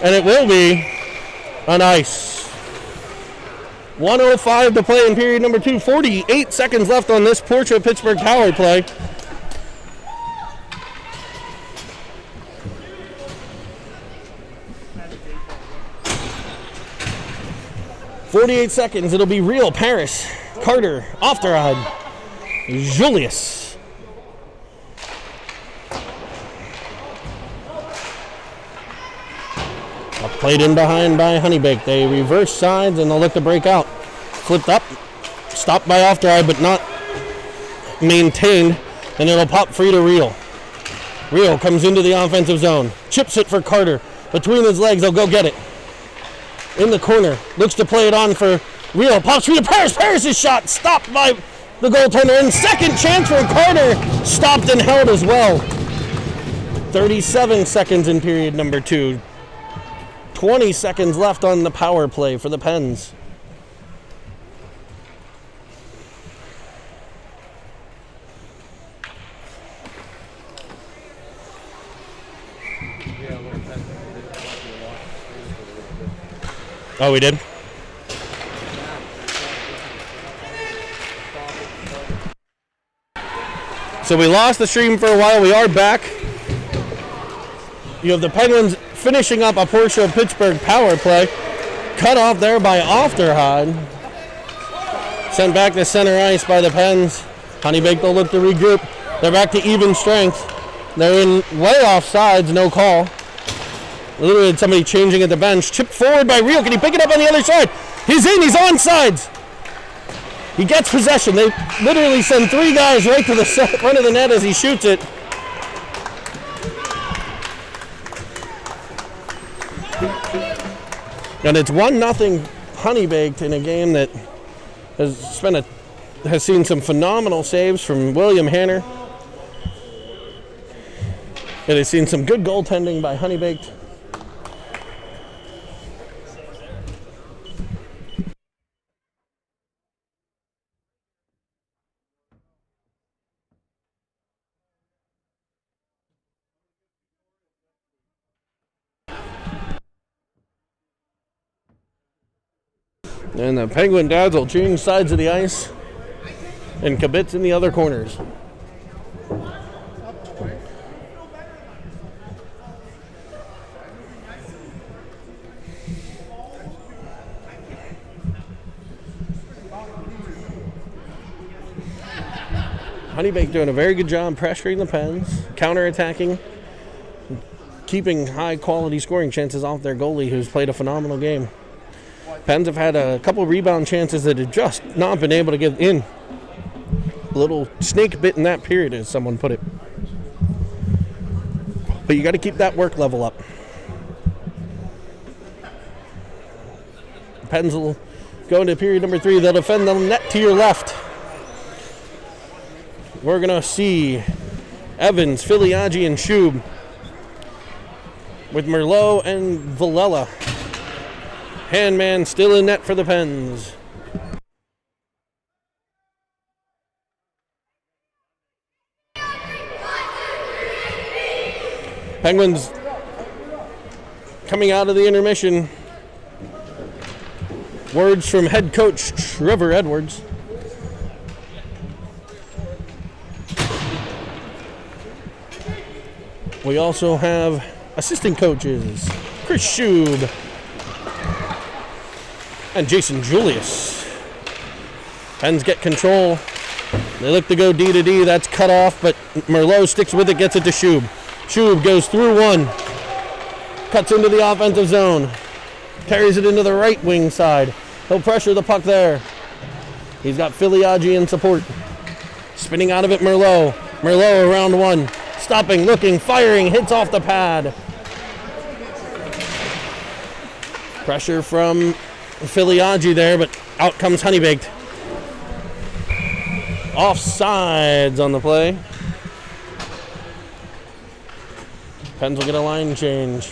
and it will be an ice. 1:05 to play in period number 2. 48 seconds left on this Porsche Pittsburgh power play. 48 seconds. It'll be Real, Paris, Carter, Ofterheide, Julius. Played in behind by Honeybaked. They reverse sides and they'll look to break out. Flipped up, stopped by Ofterheide, but not maintained, and it'll pop free to Real. Real comes into the offensive zone, chips it for Carter. Between his legs, they'll go get it. In the corner, looks to play it on for Real. Pops free to Paris. Paris' shot stopped by the goaltender. And second chance for Carter, stopped and held as well. 37 seconds in period number 2. 20 seconds left on the power play for the Pens. Oh, we did? So we lost the stream for a while. We are back. You have the Penguins finishing up a Porsche Pittsburgh power play. Cut off there by Ofterheide. Sent back to center ice by the Pens. Honeybaked will look to regroup. They're back to even strength. They're in way off sides, no call. Literally had somebody changing at the bench. Chipped forward by Real. Can he pick it up on the other side? He's in. He's on sides. He gets possession. They literally send 3 guys right to the front of the net as he shoots it. And it's 1-0 Honeybaked in a game that has seen some phenomenal saves from William Hanner. It has seen some good goaltending by Honeybaked. And the Penguin dads will change sides of the ice. And Kibitz in the other corners. Honeybaked doing a very good job pressuring the Pens, counterattacking, keeping high-quality scoring chances off their goalie, who's played a phenomenal game. Pens have had a couple rebound chances that have just not been able to get in. A little snake bit in that period, as someone put it. But you got to keep that work level up. Pens will go into period number 3. They'll defend the net to your left. We're going to see Evans, Filiaggi, and Shub with Merlot and Villela. Handman still in net for the Pens. Penguins coming out of the intermission. Words from head coach Trevor Edwards. We also have assistant coaches Chris Shub and Jason Julius. Pens get control. They look to go D to D. That's cut off, but Merlot sticks with it, gets it to Shub. Shub goes through one. Cuts into the offensive zone. Carries it into the right wing side. He'll pressure the puck there. He's got Filiaggi in support. Spinning out of it, Merlot. Merlot around one. Stopping, looking, firing, hits off the pad. Pressure from Filiaggi there, but out comes Honeybaked. Offsides on the play. Pens will get a line change.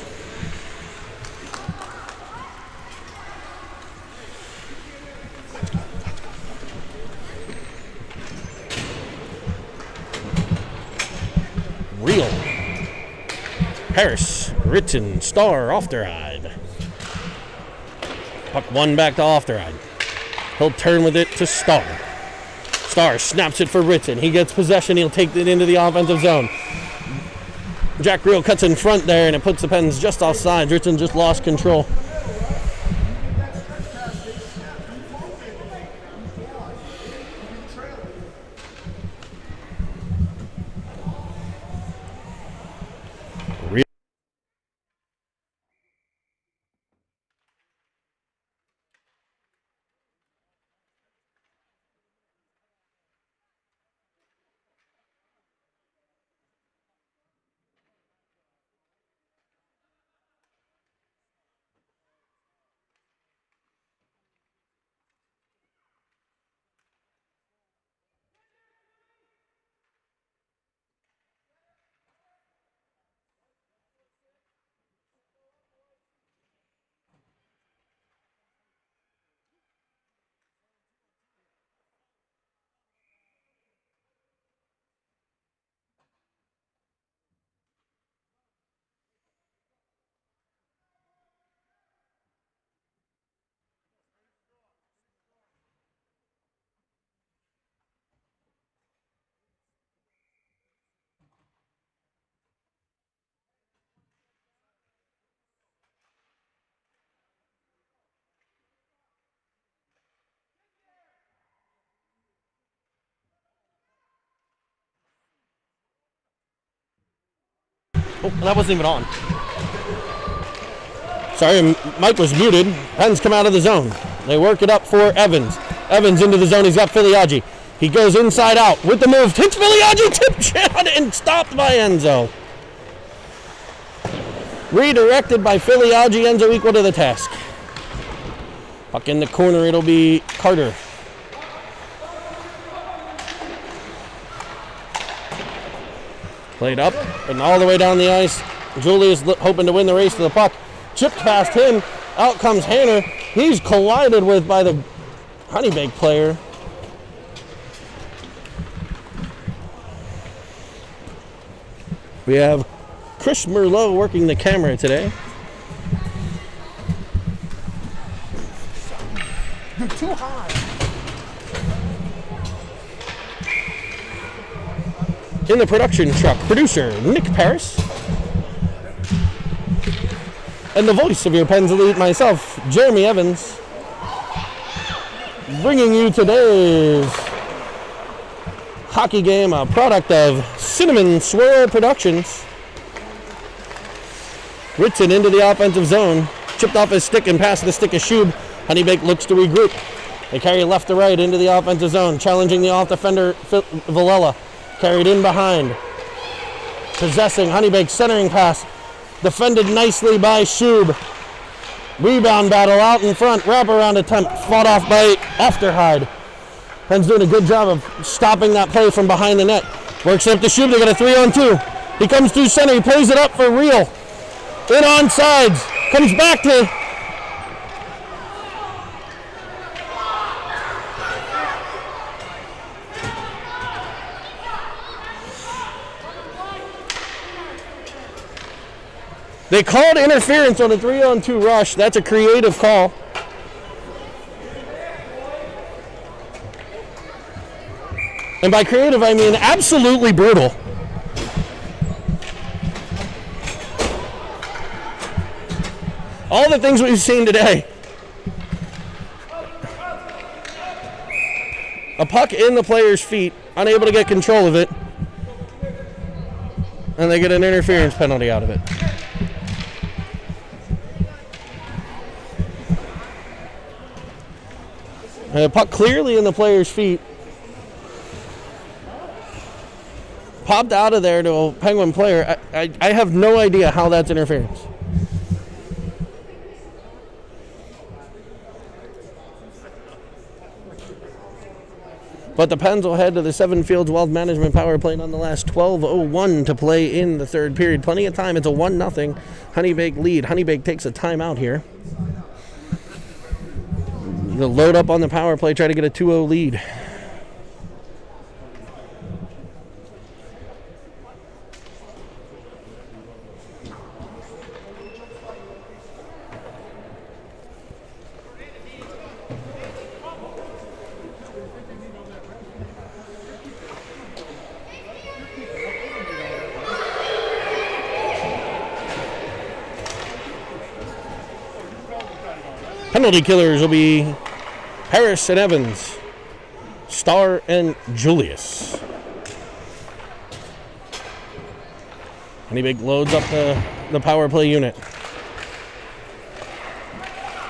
Real. Harris, Ritson, Starr, Ofterheide. Puck one back to Ofterheide. He'll turn with it to Starr. Starr snaps it for Ritson. He gets possession. He'll take it into the offensive zone. Jack Real cuts in front there, and it puts the Pens just offside. Ritson just lost control. Oh, that wasn't even on. Sorry, Mike was muted. Pens come out of the zone. They work it up for Evans. Evans into the zone. He's got Filiaggi. He goes inside out with the move. Hits Filiaggi. Tip shot and stopped by Enzo. Redirected by Filiaggi. Enzo equal to the task. Puck in the corner. It'll be Carter. Played up and all the way down the ice. Julius hoping to win the race to the puck. Chipped past him. Out comes Hanner. He's collided with by the Honeybaked player. We have Chris Merlot working the camera today. You're too high. In the production truck, producer Nick Paris. And the voice of your Pens Elite, myself, Jeremy Evans. Bringing you today's hockey game, a product of Cinnamon Swirl Productions. Ritson into the offensive zone. Chipped off his stick and past the stick of Shub. Honeybaked looks to regroup. They carry left to right into the offensive zone, challenging the off defender Villela. Carried in behind. Possessing Honeybaked centering pass. Defended nicely by Shub. Rebound battle out in front. Wraparound attempt fought off by Ofterhide. Pens doing a good job of stopping that play from behind the net. Works up to Shub. They got a 3-on-2. He comes through center. He plays it up for real. In on sides. Comes back to... They called interference on a 3-on-2 rush. That's a creative call. And by creative, I mean absolutely brutal. All the things we've seen today. A puck in the player's feet, unable to get control of it. And they get an interference penalty out of it. And a puck clearly in the player's feet. Popped out of there to a Penguin player. I have no idea how that's interference. But the Pens will head to the Seven Fields Wealth Management power play nonetheless. 12:01 to play in the third period. Plenty of time. It's a 1-0 Honeybaked lead. Honeybaked takes a timeout here. They'll load up on the power play, try to get a 2-0 lead. Penalty killers will be Harris and Evans, Starr and Julius. Honeybaked loads up the power play unit.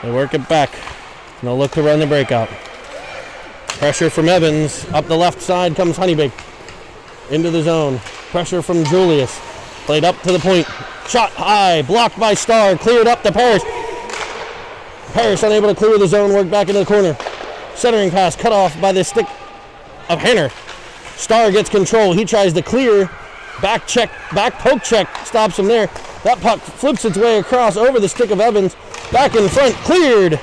They work it back, and they'll look to run the breakout. Pressure from Evans. Up the left side comes Honeybaked. Into the zone. Pressure from Julius. Played up to the point. Shot high. Blocked by Starr. Cleared up to Parrish. Parrish unable to clear the zone, worked back into the corner. Centering pass cut off by the stick of Hanner. Starr gets control. He tries to clear. Back poke check, stops him there. That puck flips its way across over the stick of Evans. Back in front, cleared,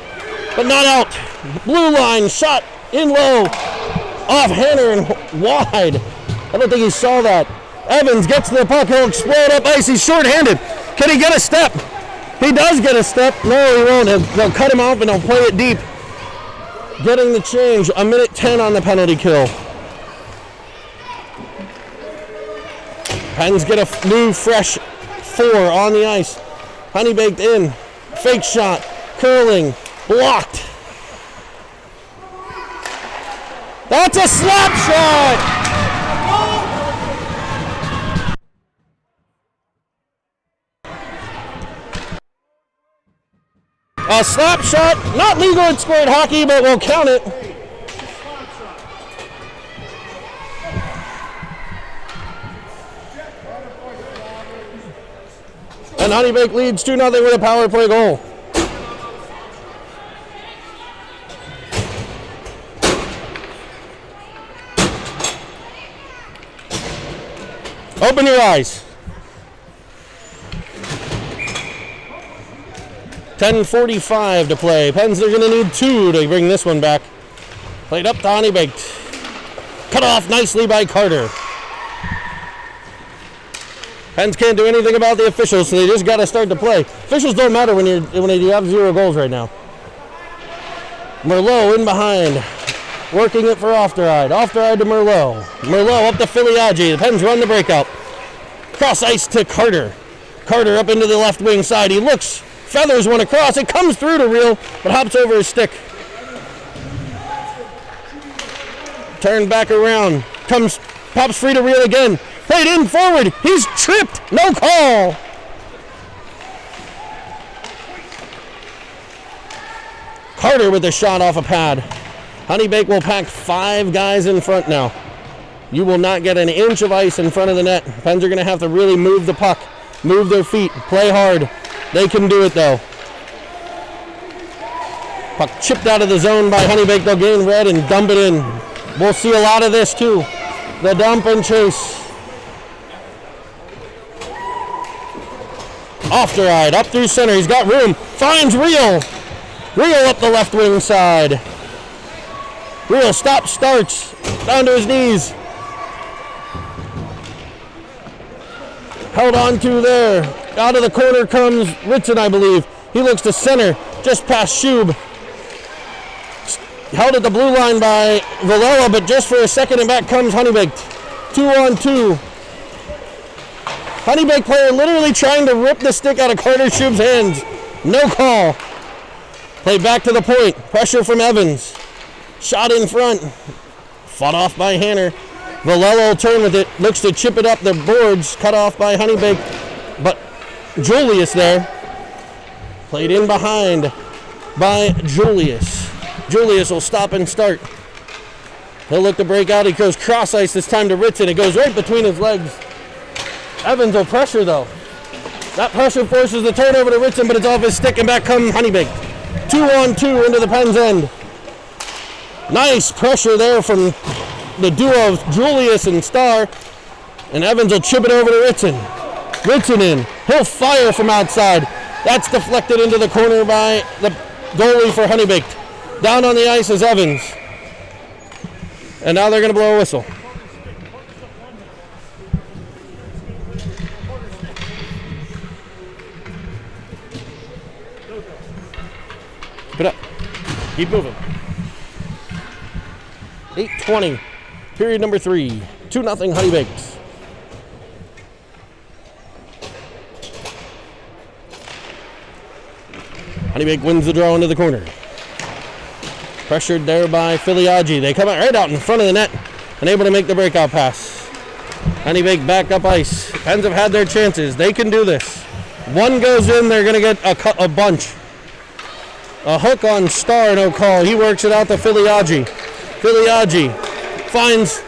but not out. Blue line, shot in low. Off Hanner and wide. I don't think he saw that. Evans gets to the puck, he'll explode up ice. He's short-handed. Can he get a step? He does get a step. No, he won't. They'll cut him off and they'll play it deep. Getting the change. 1:10 on the penalty kill. Pens get a new, fresh 4 on the ice. Honeybaked in. Fake shot. Curling. Blocked. That's a slap shot! A slap shot, not legal in squared hockey, but we'll count it. And Honeybaked leads 2-0 with a power play goal. Open your eyes. 10:45 to play. Pens are going to need 2 to bring this one back. Played up to Honeybaked. Cut off nicely by Carter. Pens can't do anything about the officials, so they just got to start to play. Officials don't matter when you have 0 goals right now. Merlot in behind. Working it for Ofteride. Ofteride to Merlot. Merlot up to Filiaggi. The Pens run the breakout. Cross ice to Carter. Carter up into the left wing side. He looks, feathers one across. It comes through to Reel, but hops over his stick. Turned back around. Pops free to Reel again. Played in forward. He's tripped. No call. Carter with the shot off a pad. Honeybaked will pack 5 guys in front now. You will not get an inch of ice in front of the net. Pens are going to have to really move the puck, move their feet, play hard. They can do it though. Puck chipped out of the zone by Honeybaked. They'll gain red and dump it in. We'll see a lot of this too. The dump and chase. Ofteride up through center. He's got room. Finds Reel. Reel up the left wing side. Reel stops, starts, down to his knees. Held on to there. Out of the corner comes Ritson, I believe. He looks to center, just past Shub. Held at the blue line by Villela, but just for a second, and back comes Honeybaked. 2-on-2. Honeybaked player literally trying to rip the stick out of Carter Shub's hands. No call. Play back to the point. Pressure from Evans. Shot in front. Fought off by Hanner. Villela will turn with it. Looks to chip it up the boards. Cut off by Honeybaked. But Julius there. Played in behind by Julius. Julius will stop and start. He'll look to break out. He goes cross ice this time to Ritson. It goes right between his legs. Evans will pressure though. That pressure forces the turnover to Ritson, but it's off his stick, and back come Honeybaked. 2-on-2 into the Pens' end. Nice pressure there from the duo of Julius and Starr. And Evans will chip it over to Ritson. Ritson in. He'll fire from outside. That's deflected into the corner by the goalie for Honeybaked. Down on the ice is Evans. And now they're going to blow a whistle. Keep it up. Keep moving. 8:20. Period number 3. 2-0 Honeybaked. Honeybaked wins the draw into the corner. Pressured there by Filiaggi. They come out right out in front of the net and able to make the breakout pass. Honeybaked back up ice. Pens have had their chances. They can do this. One goes in, they're going to get a bunch. A hook on Starr, no call. He works it out to Filiaggi. Filiaggi finds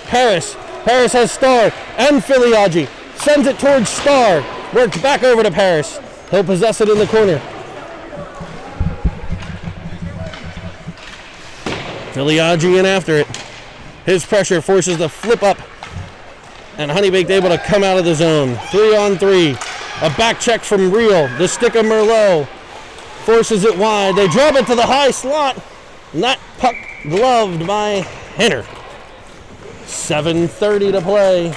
Paris. Paris has Starr and Filiaggi. Sends it towards Starr. Works back over to Paris. He'll possess it in the corner. Filiaggi in after it. His pressure forces the flip up. And Honeybaked able to come out of the zone. 3-on-3. A back check from Reel. The stick of Merlot. Forces it wide. They drop it to the high slot. And that puck gloved by Henner. 7:30 to play.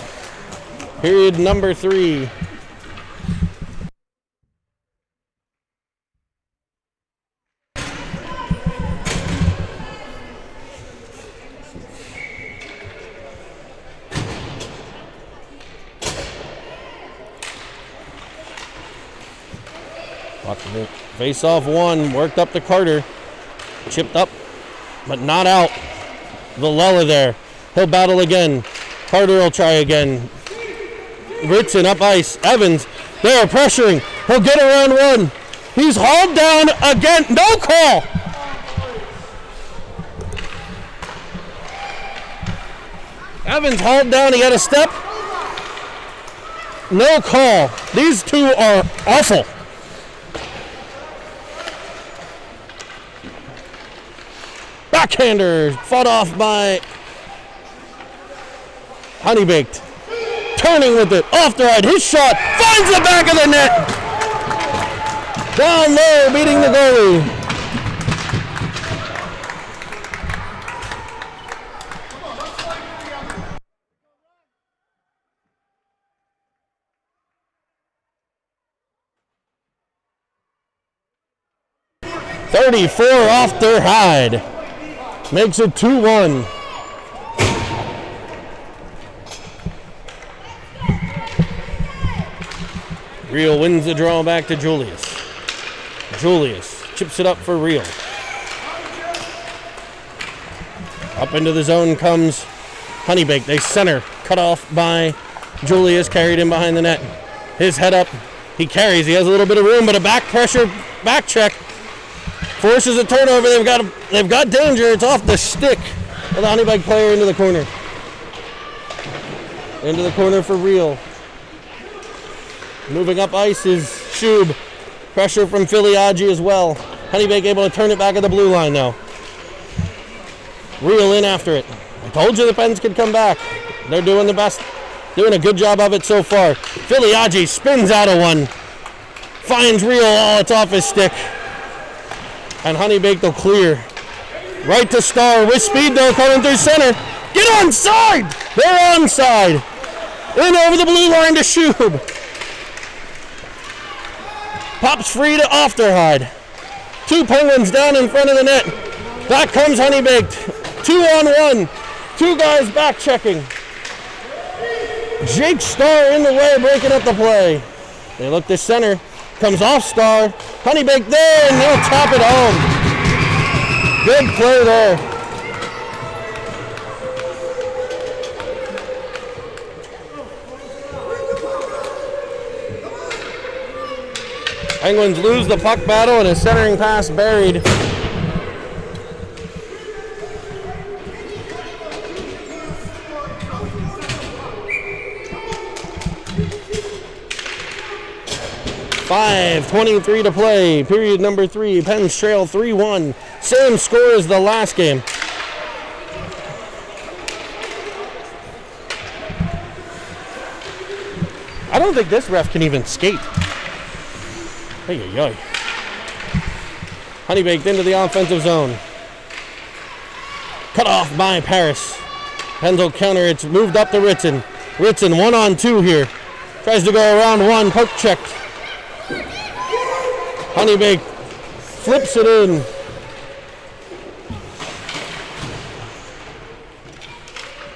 Period number 3. Face off one, worked up to Carter. Chipped up, but not out. Villela there. He'll battle again. Carter will try again. Ritson up ice. Evans there pressuring. He'll get around one. He's hauled down again. No call. Evans hauled down. He got a step. No call. These two are awful. Backhander fought off by Honeybaked. Turning with it. Off the right. His shot finds the back of the net. Down low, beating the goalie. .34 off their hide. Makes it 2-1. Real wins the draw back to Julius. Julius chips it up for Real. Up into the zone comes Honeybaked. They center. Cut off by Julius. Carried in behind the net. His head up. He carries. He has a little bit of room, but a back pressure, back check. Forces a turnover. They've got danger. It's off the stick of the Honeybaked player into the corner. Into the corner for Real. Moving up ice is Shub. Pressure from Filiaggi as well. Honeybaked able to turn it back at the blue line now. Real in after it. I told you the Pens could come back. They're doing the best. Doing a good job of it so far. Filiaggi spins out of one. Finds Real. Oh, it's off his stick. And Honeybaked will clear. Right to Star with speed though, coming through center. Get onside! They're onside. In over the blue line to Shub. Pops free to Ofterhide. Two Penguins down in front of the net. Back comes Honeybaked. 2-on-1. Two guys back checking. Jake Starr in the way, breaking up the play. They look to center. Comes off Star. Honeybaked there, and they'll tap it home. Good play there. Penguins lose the puck battle and a centering pass buried. .5:23 to play. Period number 3. Pens trail 3-1. Same score as the last game. I don't think this ref can even skate. Ay. Honeybaked into the offensive zone. Cut off by Paris. Pens counter. It's moved up to Ritson. Ritson 1-on-2 here. Tries to go around one. Poke checked. Honeybaked flips it in.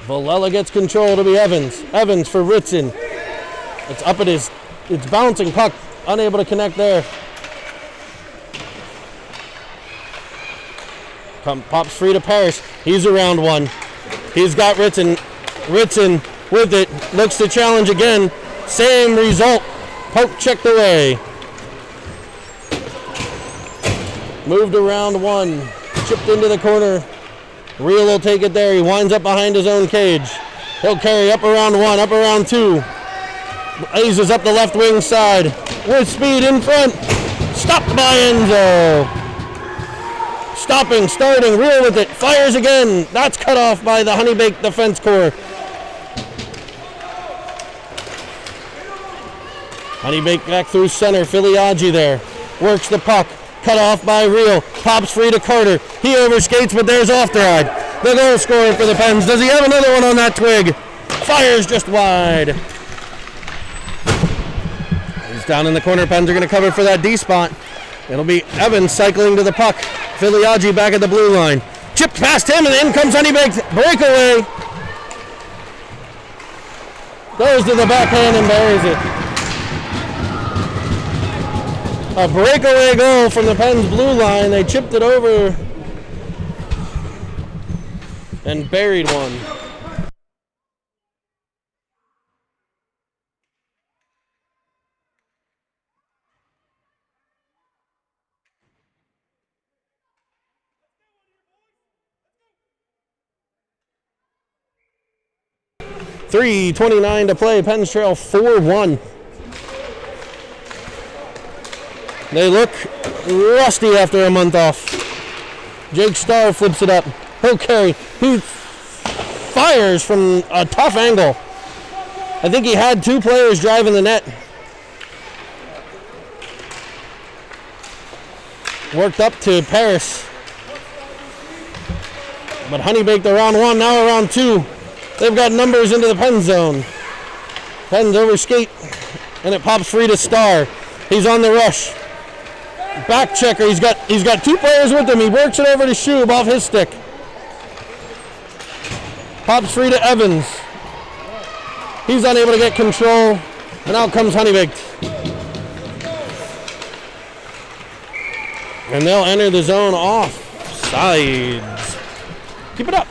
Villela gets control to be Evans. Evans for Ritson. It's up at his. It's bouncing puck. Unable to connect there. Pops free to Paris. He's around one. He's got Ritson. Ritson with it. Looks to challenge again. Same result. Poke checked away. Moved around one. Chipped into the corner. Real will take it there. He winds up behind his own cage. He'll carry up around one, up around two. Aces up the left wing side. With speed in front. Stopped by Enzo. Stopping, starting, Real with it. Fires again. That's cut off by the Honeybaked defense corps. Honeybaked back through center. Filiaggi there. Works the puck. Cut off by Real. Pops free to Carter. He overskates, but there's Ofterhide. The goal scorer for the Pens. Does he have another one on that twig? Fires just wide. He's down in the corner. Pens are going to cover for that D spot. It'll be Evans cycling to the puck. Filiaggi back at the blue line. Chipped past him, and in comes Honeybaked. Breakaway. Goes to the backhand and buries it. A breakaway goal from the Pens blue line. They chipped it over and buried one. 3:29 to play. Pens trail 4-1. They look rusty after a month off. Jake Starr flips it up. He'll carry. He fires from a tough angle. I think he had two players driving the net. Worked up to Paris. But Honeybaked around one, now around two. They've got numbers into the pen zone. Pens over skate, and it pops free to Starr. He's on the rush. Back checker. He's got two players with him. He works it over to Shub off his stick. Pops free to Evans. He's unable to get control, and out comes Honeybaked. And they'll enter the zone off sides. Keep it up.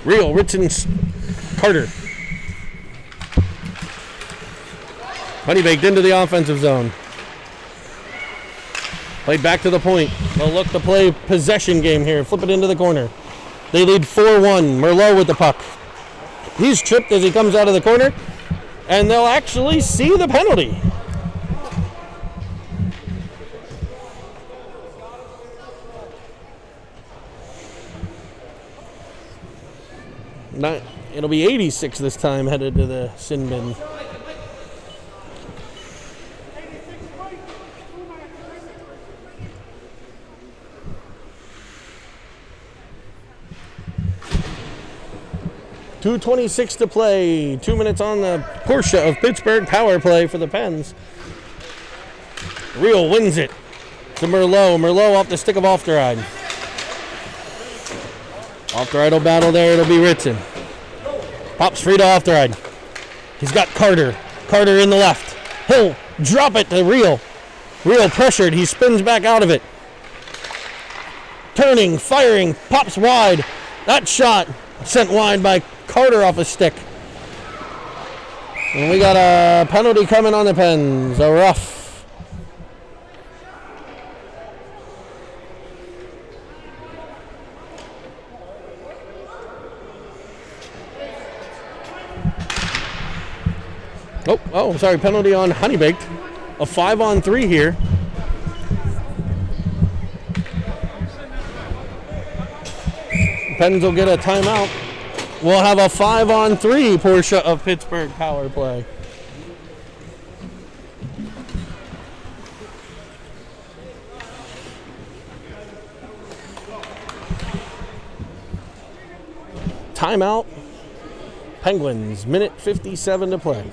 Real Ritzen's Carter. Honeybaked into the offensive zone. Played back to the point. They'll look to play possession game here. Flip it into the corner. They lead 4-1. Merlot with the puck. He's tripped as he comes out of the corner. And they'll actually see the penalty. It'll be 86 this time headed to the sin bin. .226 to play. 2 minutes on the Porsche of Pittsburgh power play for the Pens. Real wins it to Merlot. Merlot off the stick of Ofteride. Ofteride will battle there. It'll be Ritson. Pops free to Ofteride. He's got Carter. Carter in the left. He'll drop it to Real. Real pressured. He spins back out of it. Turning, firing, pops wide. That shot sent wide by Carter off a stick. And we got a penalty coming on the Pens. A rough. Oh, sorry, penalty on Honeybaked. A 5-on-3 here. Pens will get a timeout. We'll have a 5-on-3 Porsche of Pittsburgh power play. Timeout. Penguins, minute 57 to play.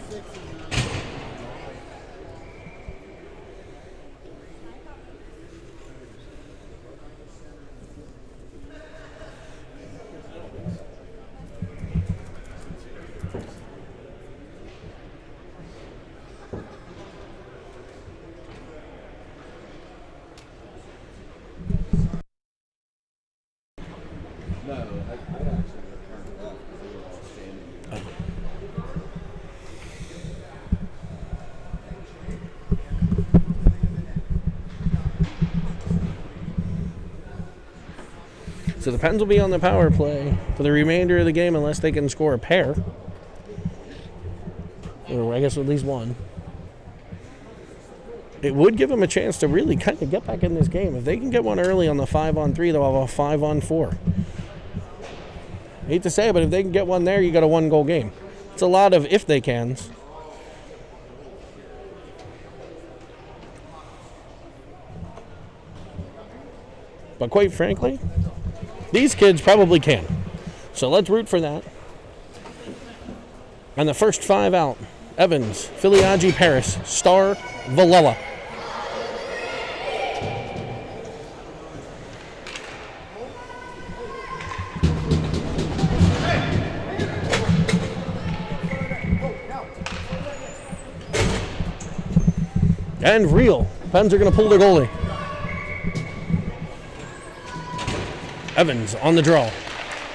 So the Pens will be on the power play for the remainder of the game unless they can score a pair. Or I guess at least one. It would give them a chance to really kind of get back in this game. If they can get one early on the 5-on-3, they'll have a 5-on-4. I hate to say it, but if they can get one there, you got a one-goal game. It's a lot of if they cans. But quite frankly, these kids probably can. So let's root for that. And the first five out: Evans, Filiaggi, Paris, Starr, Villela. And Real. Pens are going to pull their goalie. Evans on the draw.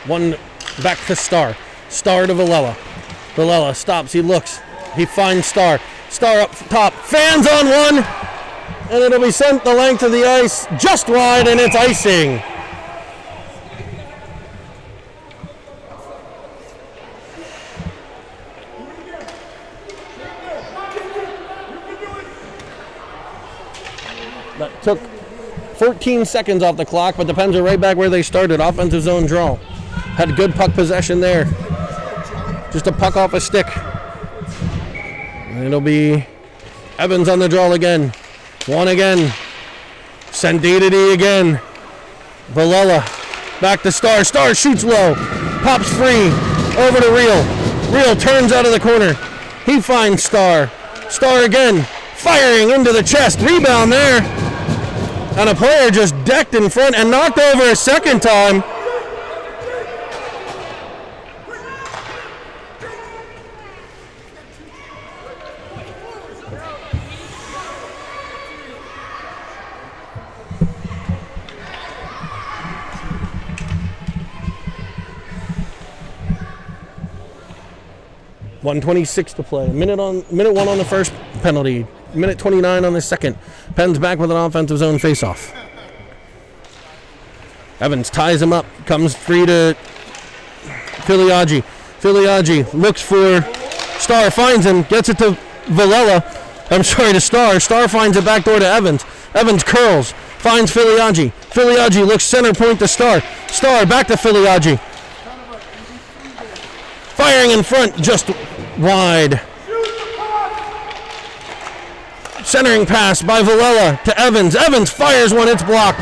One back to Starr. Starr to Villela. Villela stops. He looks. He finds Star. Star up top. Fans on one. And it'll be sent the length of the ice just wide, and it's icing. That took 14 seconds off the clock, but the Pens are right back where they started. Offensive zone draw. Had good puck possession there. Just a puck off a stick. And it'll be Evans on the draw again. One again. Send D to D again. Villela. Back to Star. Star shoots low. Pops free. Over to Real. Real turns out of the corner. He finds Star. Star again. Firing into the chest. Rebound there. And a player just decked in front and knocked over a second time. .126 to play. Minute one on the first penalty. Minute 29 on the second. Pens back with an offensive zone faceoff. Evans ties him up. Comes free to Filiaggi. Filiaggi looks for Star. Finds him. Gets it to Villela. I'm sorry, to Star. Star finds it back door to Evans. Evans curls. Finds Filiaggi. Filiaggi looks center point to Star. Star back to Filiaggi. Firing in front, just wide. Centering pass by Villela to Evans. Evans fires one, it's blocked.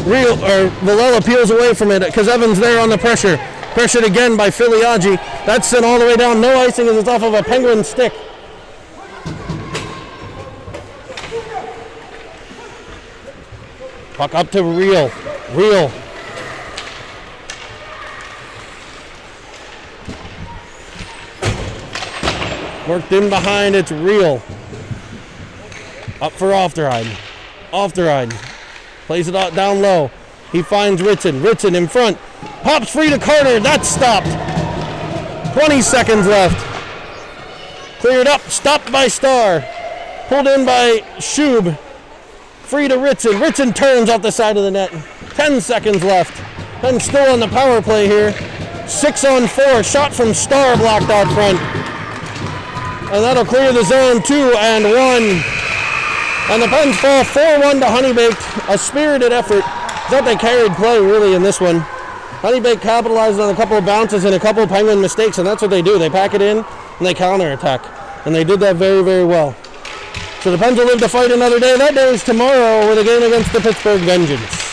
Villela peels away from it because Evans there on the pressure. Pressured again by Filiaggi. That's sent all the way down. No icing as it's off of a Penguin stick. Puck up to Real. Real. Worked in behind, it's Real. Up for Ofterheide. Ofterheide plays it out down low. He finds Ritson. Ritson in front. Pops free to Carter. That's stopped. 20 seconds left. Cleared up. Stopped by Star. Pulled in by Shub. Free to Ritson. Ritson turns off the side of the net. 10 seconds left. And still on the power play here. 6-on-4. Shot from Star blocked out front. And that'll clear the zone 2-1. And the Pens fall 4-1 to Honeybaked. A spirited effort. Thought they carried play really in this one. Honeybaked capitalized on a couple of bounces and a couple of Penguin mistakes, and that's what they do. They pack it in and they counterattack. And they did that very, very well. So the Pens will live to fight another day. That day is tomorrow with a game against the Pittsburgh Vengeance.